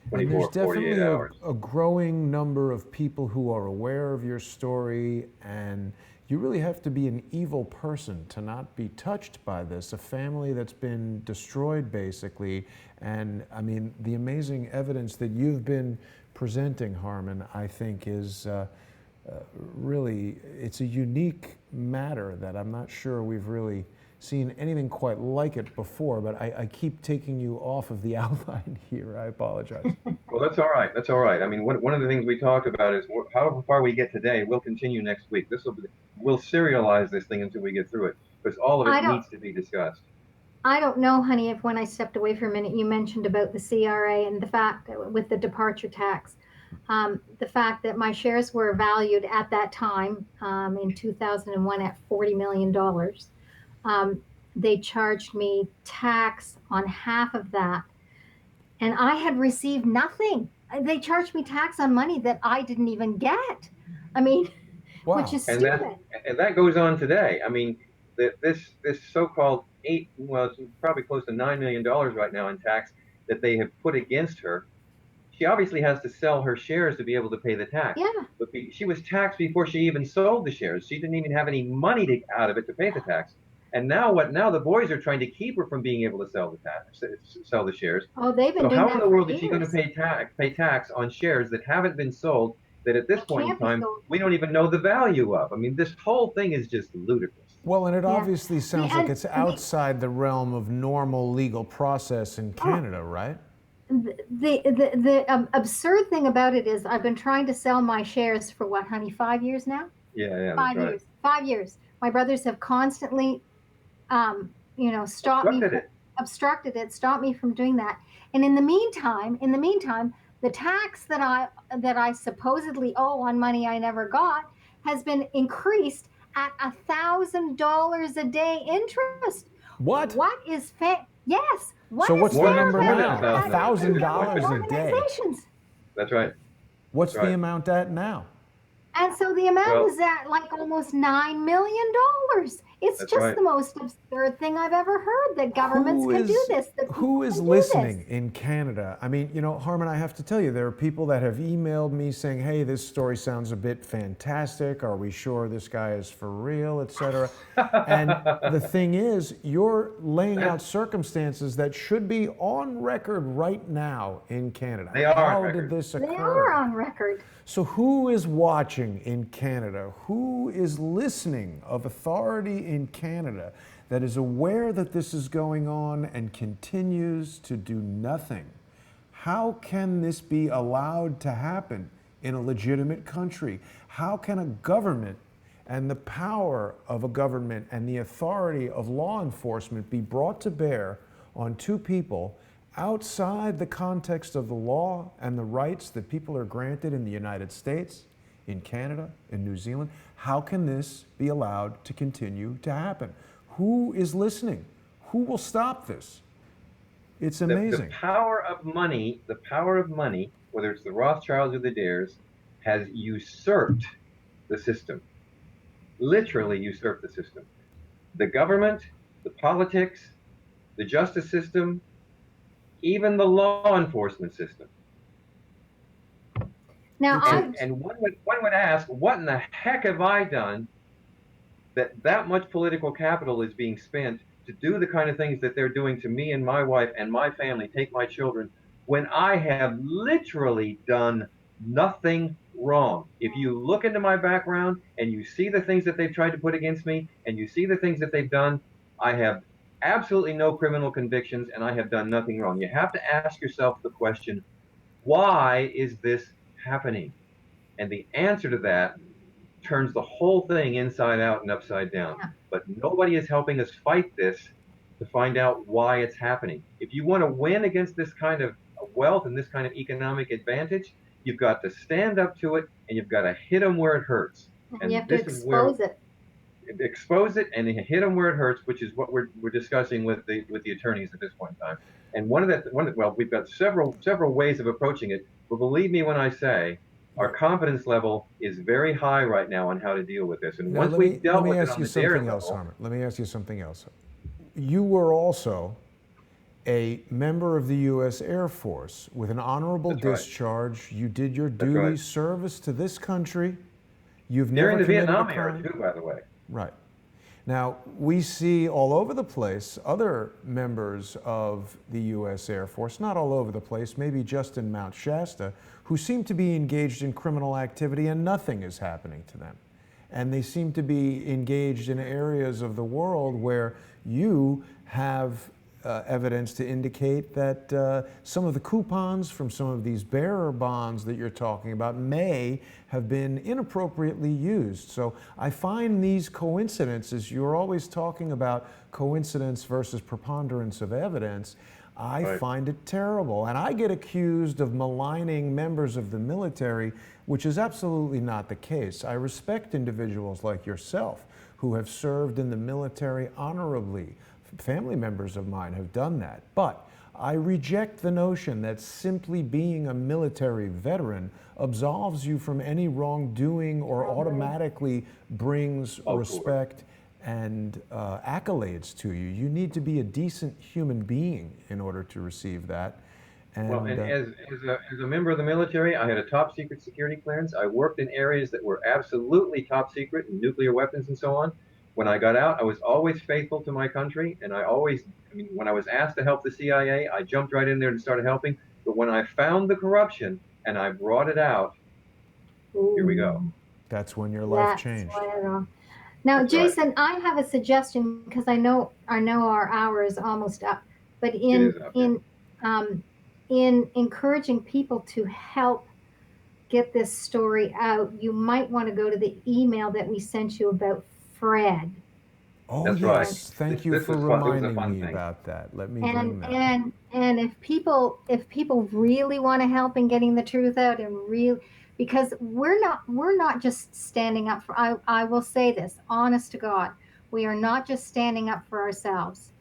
24, 48 hours. A growing number of people who are aware of your story, and you really have to be an evil person to not be touched by this. A family that's been destroyed, basically. And I mean, the amazing evidence that you've been presenting, Harmon, I think is really, it's a unique matter that I'm not sure we've really seen anything quite like it before, but I keep taking you off of the outline here. I apologize. Well, that's all right. That's all right. I mean, one of the things we talked about is however far we get today, we'll continue next week. We'll serialize this thing until we get through it, because all of it needs to be discussed. I don't know, honey, if when I stepped away for a minute, you mentioned about the CRA and the fact that with the departure tax, the fact that my shares were valued at that time in 2001 at $40 million. They charged me tax on half of that, and I had received nothing. They charged me tax on money that I didn't even get. I mean, wow. Which is stupid. And that goes on today. I mean, this so-called it's probably close to $9 million right now in tax that they have put against her. She obviously has to sell her shares to be able to pay the tax. Yeah. But she was taxed before she even sold the shares. She didn't even have any money out of it to pay the tax. And now what? Now the boys are trying to keep her from being able to sell the shares. Oh, they've been doing that. So how in the world is she going to pay tax on shares that haven't been sold, that at this It point in can't be time, sold. we don't even know the value of. I mean, this whole thing is just ludicrous. Well, and it Yeah. obviously sounds like And it's outside the realm of normal legal process in Canada, right? the absurd thing about it is I've been trying to sell my shares for what, honey, 5 years now? Yeah, that's Five right. years. 5 years. My brothers have constantly, stopped me Obstructed from, it. obstructed it, stopped me from doing that. And in the meantime, the tax that I supposedly owe on money I never got has been increased at $1,000 a day interest. What? What is fair? Yes. What So is what's the fair number More about than now? $1,000 a day at this point. $1,000 a day. organizations? That's right. What's That's the right. amount at now? And so the amount Well, is at like almost $9 million. It's that's just right. the most absurd thing I've ever heard that governments Who can do is this. That who people is can do listening this. in Canada? I mean, Harmon, I have to tell you, there are people that have emailed me saying, "Hey, this story sounds a bit fantastic. Are we sure this guy is for real, etc." And the thing is, you're laying out circumstances that should be on record right now in Canada. They are on How record. did this They occur? are on record. So who is watching in Canada? Who is listening of authority in Canada that is aware that this is going on and continues to do nothing? How can this be allowed to happen in a legitimate country? How can a government and the power of a government and the authority of law enforcement be brought to bear on two people outside the context of the law and the rights that people are granted in the United States, in Canada, in New Zealand? How can this be allowed to continue to happen? Who is listening? Who will stop this? It's amazing. The power of money, whether it's the Rothschilds or the Dares, has usurped the system. Literally usurped the system. The government, the politics, the justice system, even the law enforcement system. Now, And one would ask, what in the heck have I done that much political capital is being spent to do the kind of things that they're doing to me and my wife and my family, take my children, when I have literally done nothing wrong? If you look into my background and you see the things that they've tried to put against me and you see the things that they've done, I have absolutely no criminal convictions and I have done nothing wrong. You have to ask yourself the question, why is this happening? And the answer to that turns the whole thing inside out and upside down. Yeah. But nobody is helping us fight this to find out why it's happening. If you want to win against this kind of wealth and this kind of economic advantage, you've got to stand up to it and you've got to hit them where it hurts. and you have to expose it. Expose it and hit them where it hurts, which is what we're discussing with the attorneys at this point in time. And we've got several ways of approaching it, but believe me when I say our confidence level is very high right now on how to deal with this. And Now, once we've dealt with it on the dare something else, level, Harmon. Let me ask you something else. You were also a member of the U.S. Air Force with an honorable That's right. discharge. You did your That's duty, right. service to this country. You've during never the committed Vietnam a era crime. too, by the way. Right. Now, we see all over the place other members of the U.S. Air Force, not all over the place, maybe just in Mount Shasta, who seem to be engaged in criminal activity and nothing is happening to them. And they seem to be engaged in areas of the world where you have evidence to indicate that some of the coupons from some of these bearer bonds that you're talking about may have been inappropriately used. So I find these coincidences, you're always talking about coincidence versus preponderance of evidence. I Right. find it terrible. And I get accused of maligning members of the military, which is absolutely not the case. I respect individuals like yourself who have served in the military honorably. Family members of mine have done that. But I reject the notion that simply being a military veteran absolves you from any wrongdoing or automatically brings respect and accolades to you. You need to be a decent human being in order to receive that. And, As a member of the military, I had a top secret security clearance. I worked in areas that were absolutely top secret, nuclear weapons and so on. When I got out, I was always faithful to my country, and when I was asked to help the CIA, I jumped right in there and started helping. But when I found the corruption and I brought it out, Here we go. That's when your life That's changed. Now, That's right. Jason, I have a suggestion because I know our hour is almost up, but It is up, yeah. in encouraging people to help get this story out, you might want to go to the email that we sent you about Fred. Oh, That's right. yes. Thank you This for was fun. It was a reminding fun me thing. about that. Let me And bring that. and if people really want to help in getting the truth out and real, because we're not just standing up for, I will say this, honest to God, we are not just standing up for ourselves.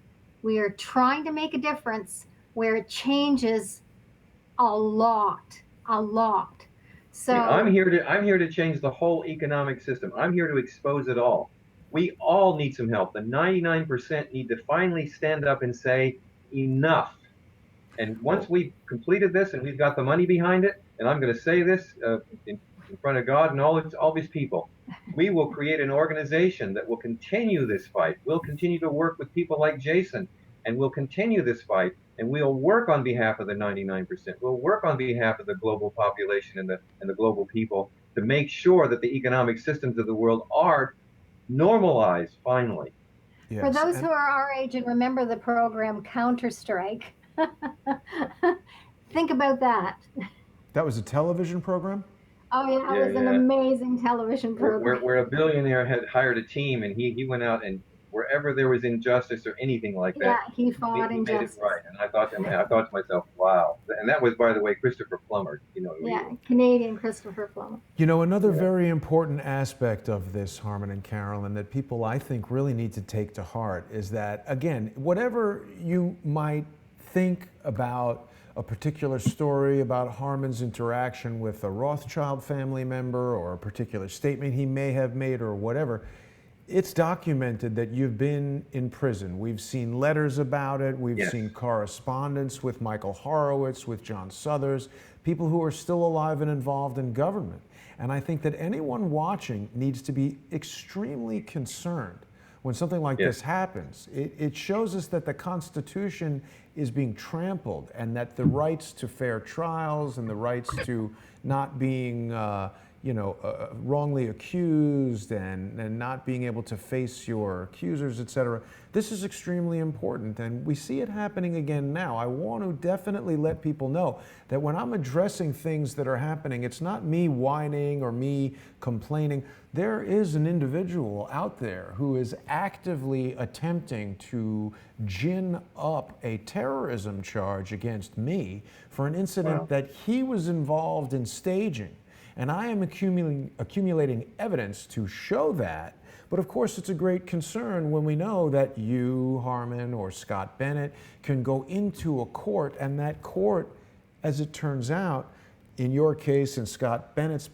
We are trying to make a difference where it changes a lot, a lot. I mean, So I'm here to change the whole economic system. I'm here to expose it all. We all need some help. The 99% need to finally stand up and say enough. And once we've completed this and we've got the money behind it, and I'm going to say this in front of God and all these people, we will create an organization that will continue this fight. We'll continue to work with people like Jason, and we'll continue this fight. And we'll work on behalf of the 99%. We'll work on behalf of the global population and the global people to make sure that the economic systems of the world are normalized finally. for Yes. those who are our age and remember the program Counter Strike, think about that. That was a television program? Oh yeah, it Yeah, was an yeah. amazing television program. Where a billionaire had hired a team and he went out and wherever there was injustice or anything like Yeah, that, he he fought made it injustice. right. And I thought to myself, wow. And that was, by the way, Christopher Plummer. You know who he Yeah, is. Canadian Christopher Plummer. You know, another Yeah. very important aspect of this, Harmon and Carolyn, that people I think really need to take to heart is that, again, whatever you might think about a particular story about Harmon's interaction with a Rothschild family member or a particular statement he may have made or whatever, it's documented that you've been in prison. We've seen letters about it. We've Yes. seen correspondence with Michael Horowitz, with John Suthers, people who are still alive and involved in government. And I think that anyone watching needs to be extremely concerned when something like Yes. this happens. It shows us that the Constitution is being trampled and that the rights to fair trials and the rights to not being wrongly accused and not being able to face your accusers, etc. This is extremely important, and we see it happening again now. I want to definitely let people know that when I'm addressing things that are happening, it's not me whining or me complaining. There is an individual out there who is actively attempting to gin up a terrorism charge against me for an incident Wow. that he was involved in staging. And I am accumulating evidence to show that. But of course, it's a great concern when we know that you, Harmon, or Scott Bennett can go into a court, and that court, as it turns out, in your case, in Scott Bennett's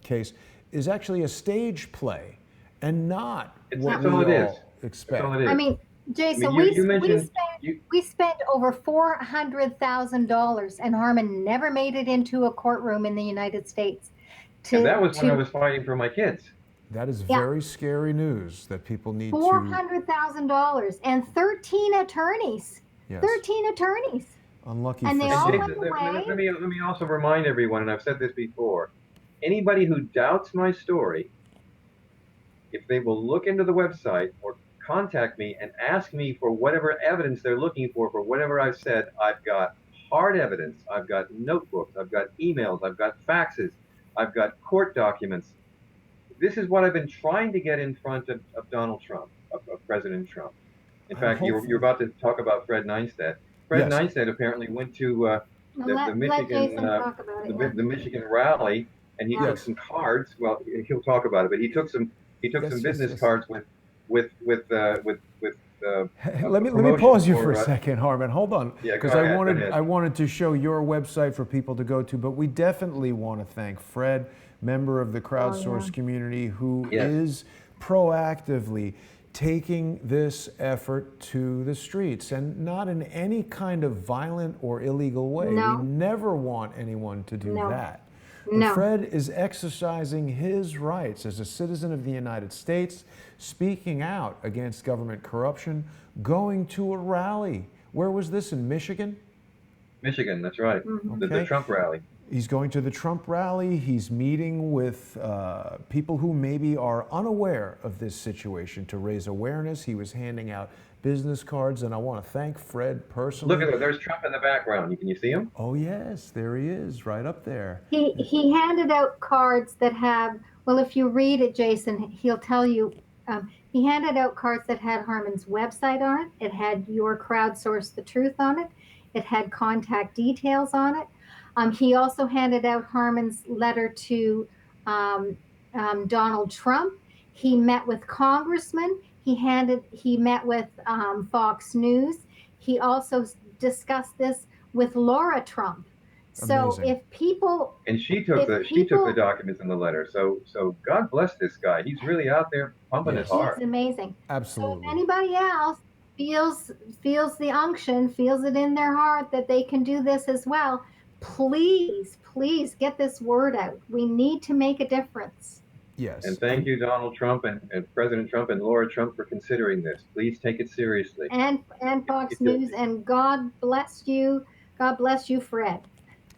case, is actually a stage play and not what That's we all it is. all That's expect. all it is. I mean, Jason, you mentioned we spent over $400,000, and Harmon never made it into a courtroom in the United States. and that was when I was fighting for my kids. That is Yeah. very scary news that people need to. $400,000 and 13 attorneys. Yes. 13 attorneys. Unlucky And for they some. all And have Jason, the way. let me also remind everyone, and I've said this before, anybody who doubts my story, if they will look into the website or contact me and ask me for whatever evidence they're looking for whatever I've said, I've got hard evidence. I've got notebooks. I've got emails. I've got faxes. I've got court documents. This is what I've been trying to get in front of Donald Trump, of President Trump. In fact, you're about to talk about Fred Neinstedt. Fred Yes. Neinstedt apparently went to the Let Michigan Jason talk about it. the Michigan rally, and he Yes. took some cards. Well, he'll talk about it, but he took some business cards with Let me promotion pause you for, for a second, Harmon. Hold on, Yeah, because go I ahead, wanted go ahead. I wanted to show your website for people to go to, but we definitely want to thank Fred, member of the Crowdsource community, who Yes. is proactively taking this effort to the streets, and not in any kind of violent or illegal way. No. We never want anyone to do No. that. But No. Fred is exercising his rights as a citizen of the United States, speaking out against government corruption, going to a rally. Where was this, in Michigan? Michigan. That's right. Mhm. The Okay. Trump rally. He's going to the Trump rally. He's meeting with people who maybe are unaware of this situation to raise awareness. He was handing out business cards, and I want to thank Fred personally. Look at it. There's Trump in the background. Can you see him? Oh yes, there he is, right up there. He handed out cards that have, well, if you read it, Jason, he'll tell you. He handed out cards that had Harmon's website on it. It had your Crowdsource the Truth on it. It had contact details on it. He also handed out Harmon's letter to Donald Trump. He met with congressmen. He met with Fox News. He also discussed this with Laura Trump. So Amazing. if people And she took the documents in the letter. So God bless this guy. He's really out there pumping his heart. He's amazing. Absolutely. So if anybody else feels the unction, feels it in their heart that they can do this as well, please get this word out. We need to make a difference. Yes. And thank you, Donald Trump and President Trump and Laura Trump, for considering this. Please take it seriously. And Fox News, and God bless you. God bless you, Fred.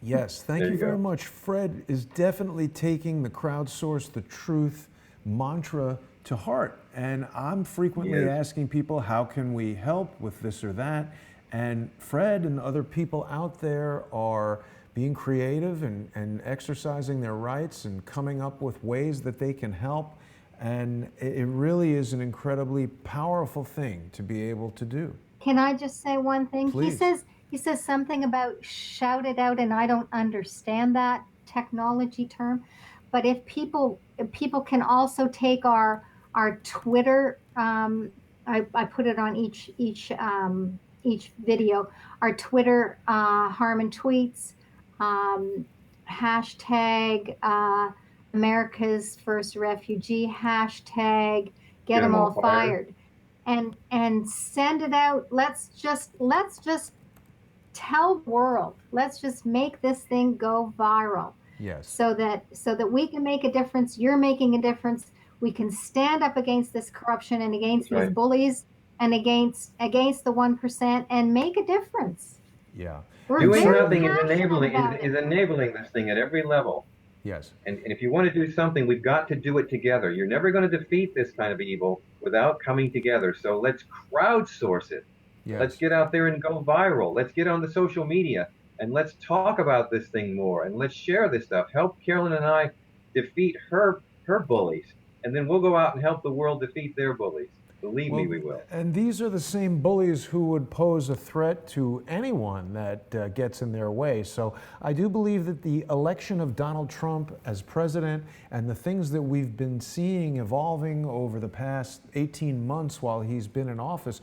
Yes, thank you very much. Fred is definitely taking the Crowdsource the Truth mantra to heart. And I'm frequently asking people, how can we help with this or that? And Fred and other people out there are being creative and exercising their rights and coming up with ways that they can help. And it really is an incredibly powerful thing to be able to do. Can I just say one thing? Please. He says something about shout it out, and I don't understand that technology term. But if people can also take our Twitter, I put it on each video, our Twitter Harmon tweets, hashtag America's First Refugee, hashtag get them all fired, and send it out. Let's just tell the world. Let's just make this thing go viral. Yes. So that we can make a difference. You're making a difference. We can stand up against this corruption and against these bullies and against the 1% and make a difference. Yeah. Doing nothing is enabling this thing at every level. Yes. And if you want to do something, we've got to do it together. You're never going to defeat this kind of evil without coming together. So let's crowdsource it. Yes. Let's get out there and go viral. Let's get on the social media and let's talk about this thing more, and let's share this stuff. Help Carolyn and I defeat her bullies, and then we'll go out and help the world defeat their bullies. Believe me, we will. And these are the same bullies who would pose a threat to anyone that gets in their way. So I do believe that the election of Donald Trump as president and the things that we've been seeing evolving over the past 18 months while he's been in office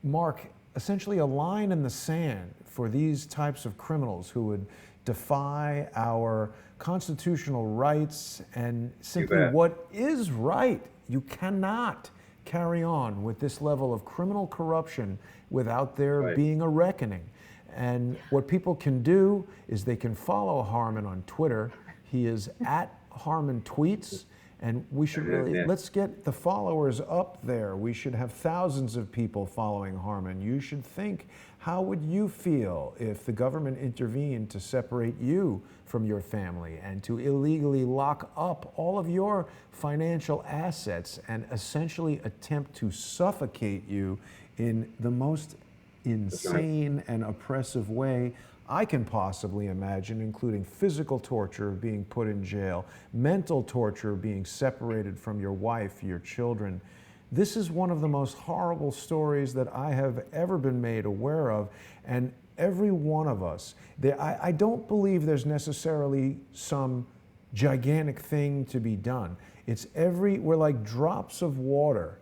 mark essentially a line in the sand for these types of criminals who would defy our constitutional rights and simply what is right. You cannot carry on with this level of criminal corruption without there being a reckoning. And what people can do is they can follow Harmon on Twitter. He is at Harmon Tweets. And we should really, let's get the followers up there. We should have thousands of people following Harmon. You should think, how would you feel if the government intervened to separate you from your family and to illegally lock up all of your financial assets and essentially attempt to suffocate you in the most insane and oppressive way I can possibly imagine, including physical torture of being put in jail, mental torture of being separated from your wife, your children. This is one of the most horrible stories that I have ever been made aware of, and every one of us, I don't believe there's necessarily some gigantic thing to be done. We're like drops of water,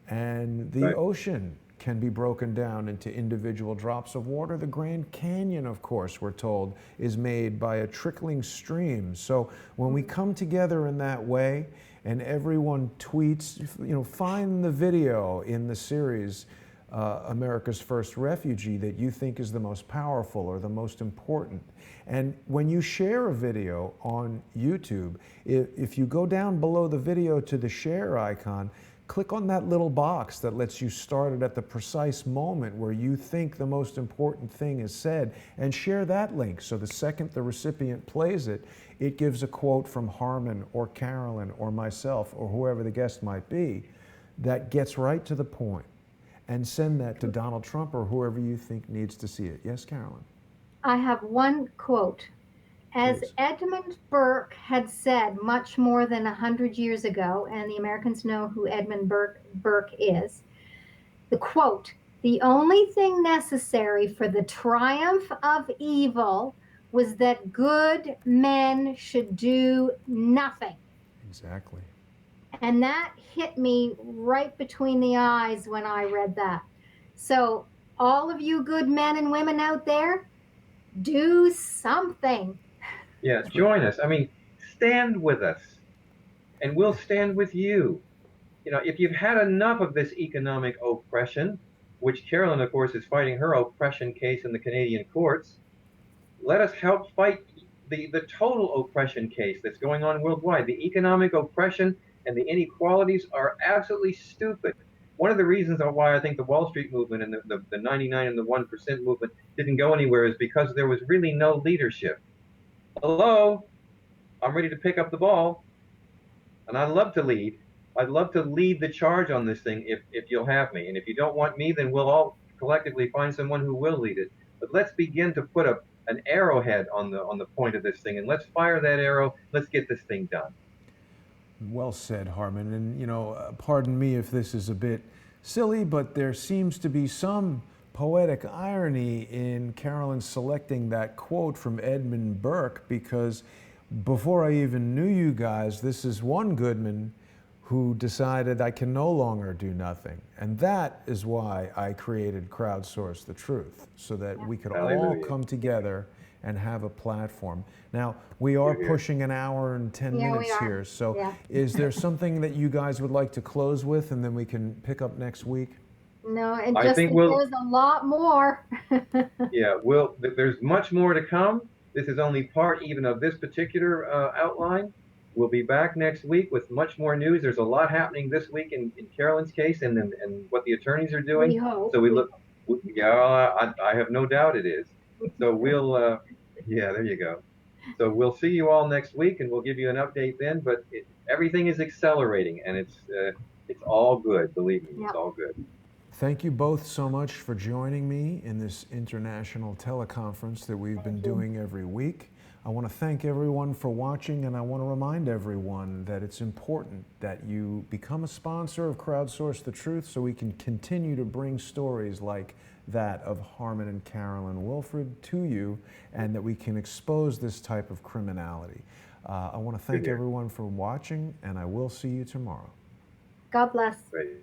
and the ocean can be broken down into individual drops of water. The Grand Canyon, of course, we're told, is made by a trickling stream. So when we come together in that way and everyone tweets, find the video in the series America's First Refugee that you think is the most powerful or the most important. And when you share a video on YouTube, if you go down below the video to the share icon, click on that little box that lets you start it at the precise moment where you think the most important thing is said, and share that link. So the second the recipient plays it, it gives a quote from Harmon or Carolyn or myself or whoever the guest might be that gets right to the point. And send that to Donald Trump or whoever you think needs to see it. Yes, Carolyn? I have one quote. As Please. Edmund Burke had said much more than 100 years ago, and the Americans know who Edmund Burke is, the quote, "The only thing necessary for the triumph of evil was that good men should do nothing." Exactly. And that hit me right between the eyes when I read that. So, all of you good men and women out there, do something. Yeah, join us. I mean, stand with us, and we'll stand with you. You know, if you've had enough of this economic oppression, which Carolyn, of course, is fighting her oppression case in the Canadian courts, let us help fight the total oppression case that's going on worldwide. The economic oppression and the inequalities are absolutely stupid. One of the reasons why I think the Wall Street movement and the 99 and the 1% movement didn't go anywhere is because there was really no leadership. Hello, I'm ready to pick up the ball, and I'd love to lead. I'd love to lead the charge on this thing if you'll have me. And if you don't want me, then we'll all collectively find someone who will lead it. But let's begin to put an arrowhead on the point of this thing, and let's fire that arrow. Let's get this thing done. Well said, Harmon. And, you know, pardon me if this is a bit silly, but there seems to be some poetic irony in Carolyn selecting that quote from Edmund Burke, because before I even knew you guys, this is one Goodman who decided I can no longer do nothing. And that is why I created Crowdsource the Truth, so that we could all Hallelujah. come together and have a platform. Now, we are pushing an hour and 10 Yeah, we minutes are. here, so Yeah. is there something that you guys would like to close with, and then we can pick up next week? No, and I just think that we'll. there's a lot more. Yeah, there's much more to come. This is only part even of this particular outline. We'll be back next week with much more news. There's a lot happening this week in Carolyn's case and what the attorneys are doing. We hope. So we look, yeah, I have no doubt it is. So yeah, there you go. So we'll see you all next week, and we'll give you an update then. But everything is accelerating, and it's all good. Believe me, Yep. it's all good. Thank you both so much for joining me in this international teleconference that we've been doing every week. I want to thank everyone for watching, and I want to remind everyone that it's important that you become a sponsor of Crowdsource the Truth so we can continue to bring stories like that of Harmon and Carolyn Wilfred to you, and that we can expose this type of criminality. I want to thank everyone for watching, and I will see you tomorrow. God bless. Great.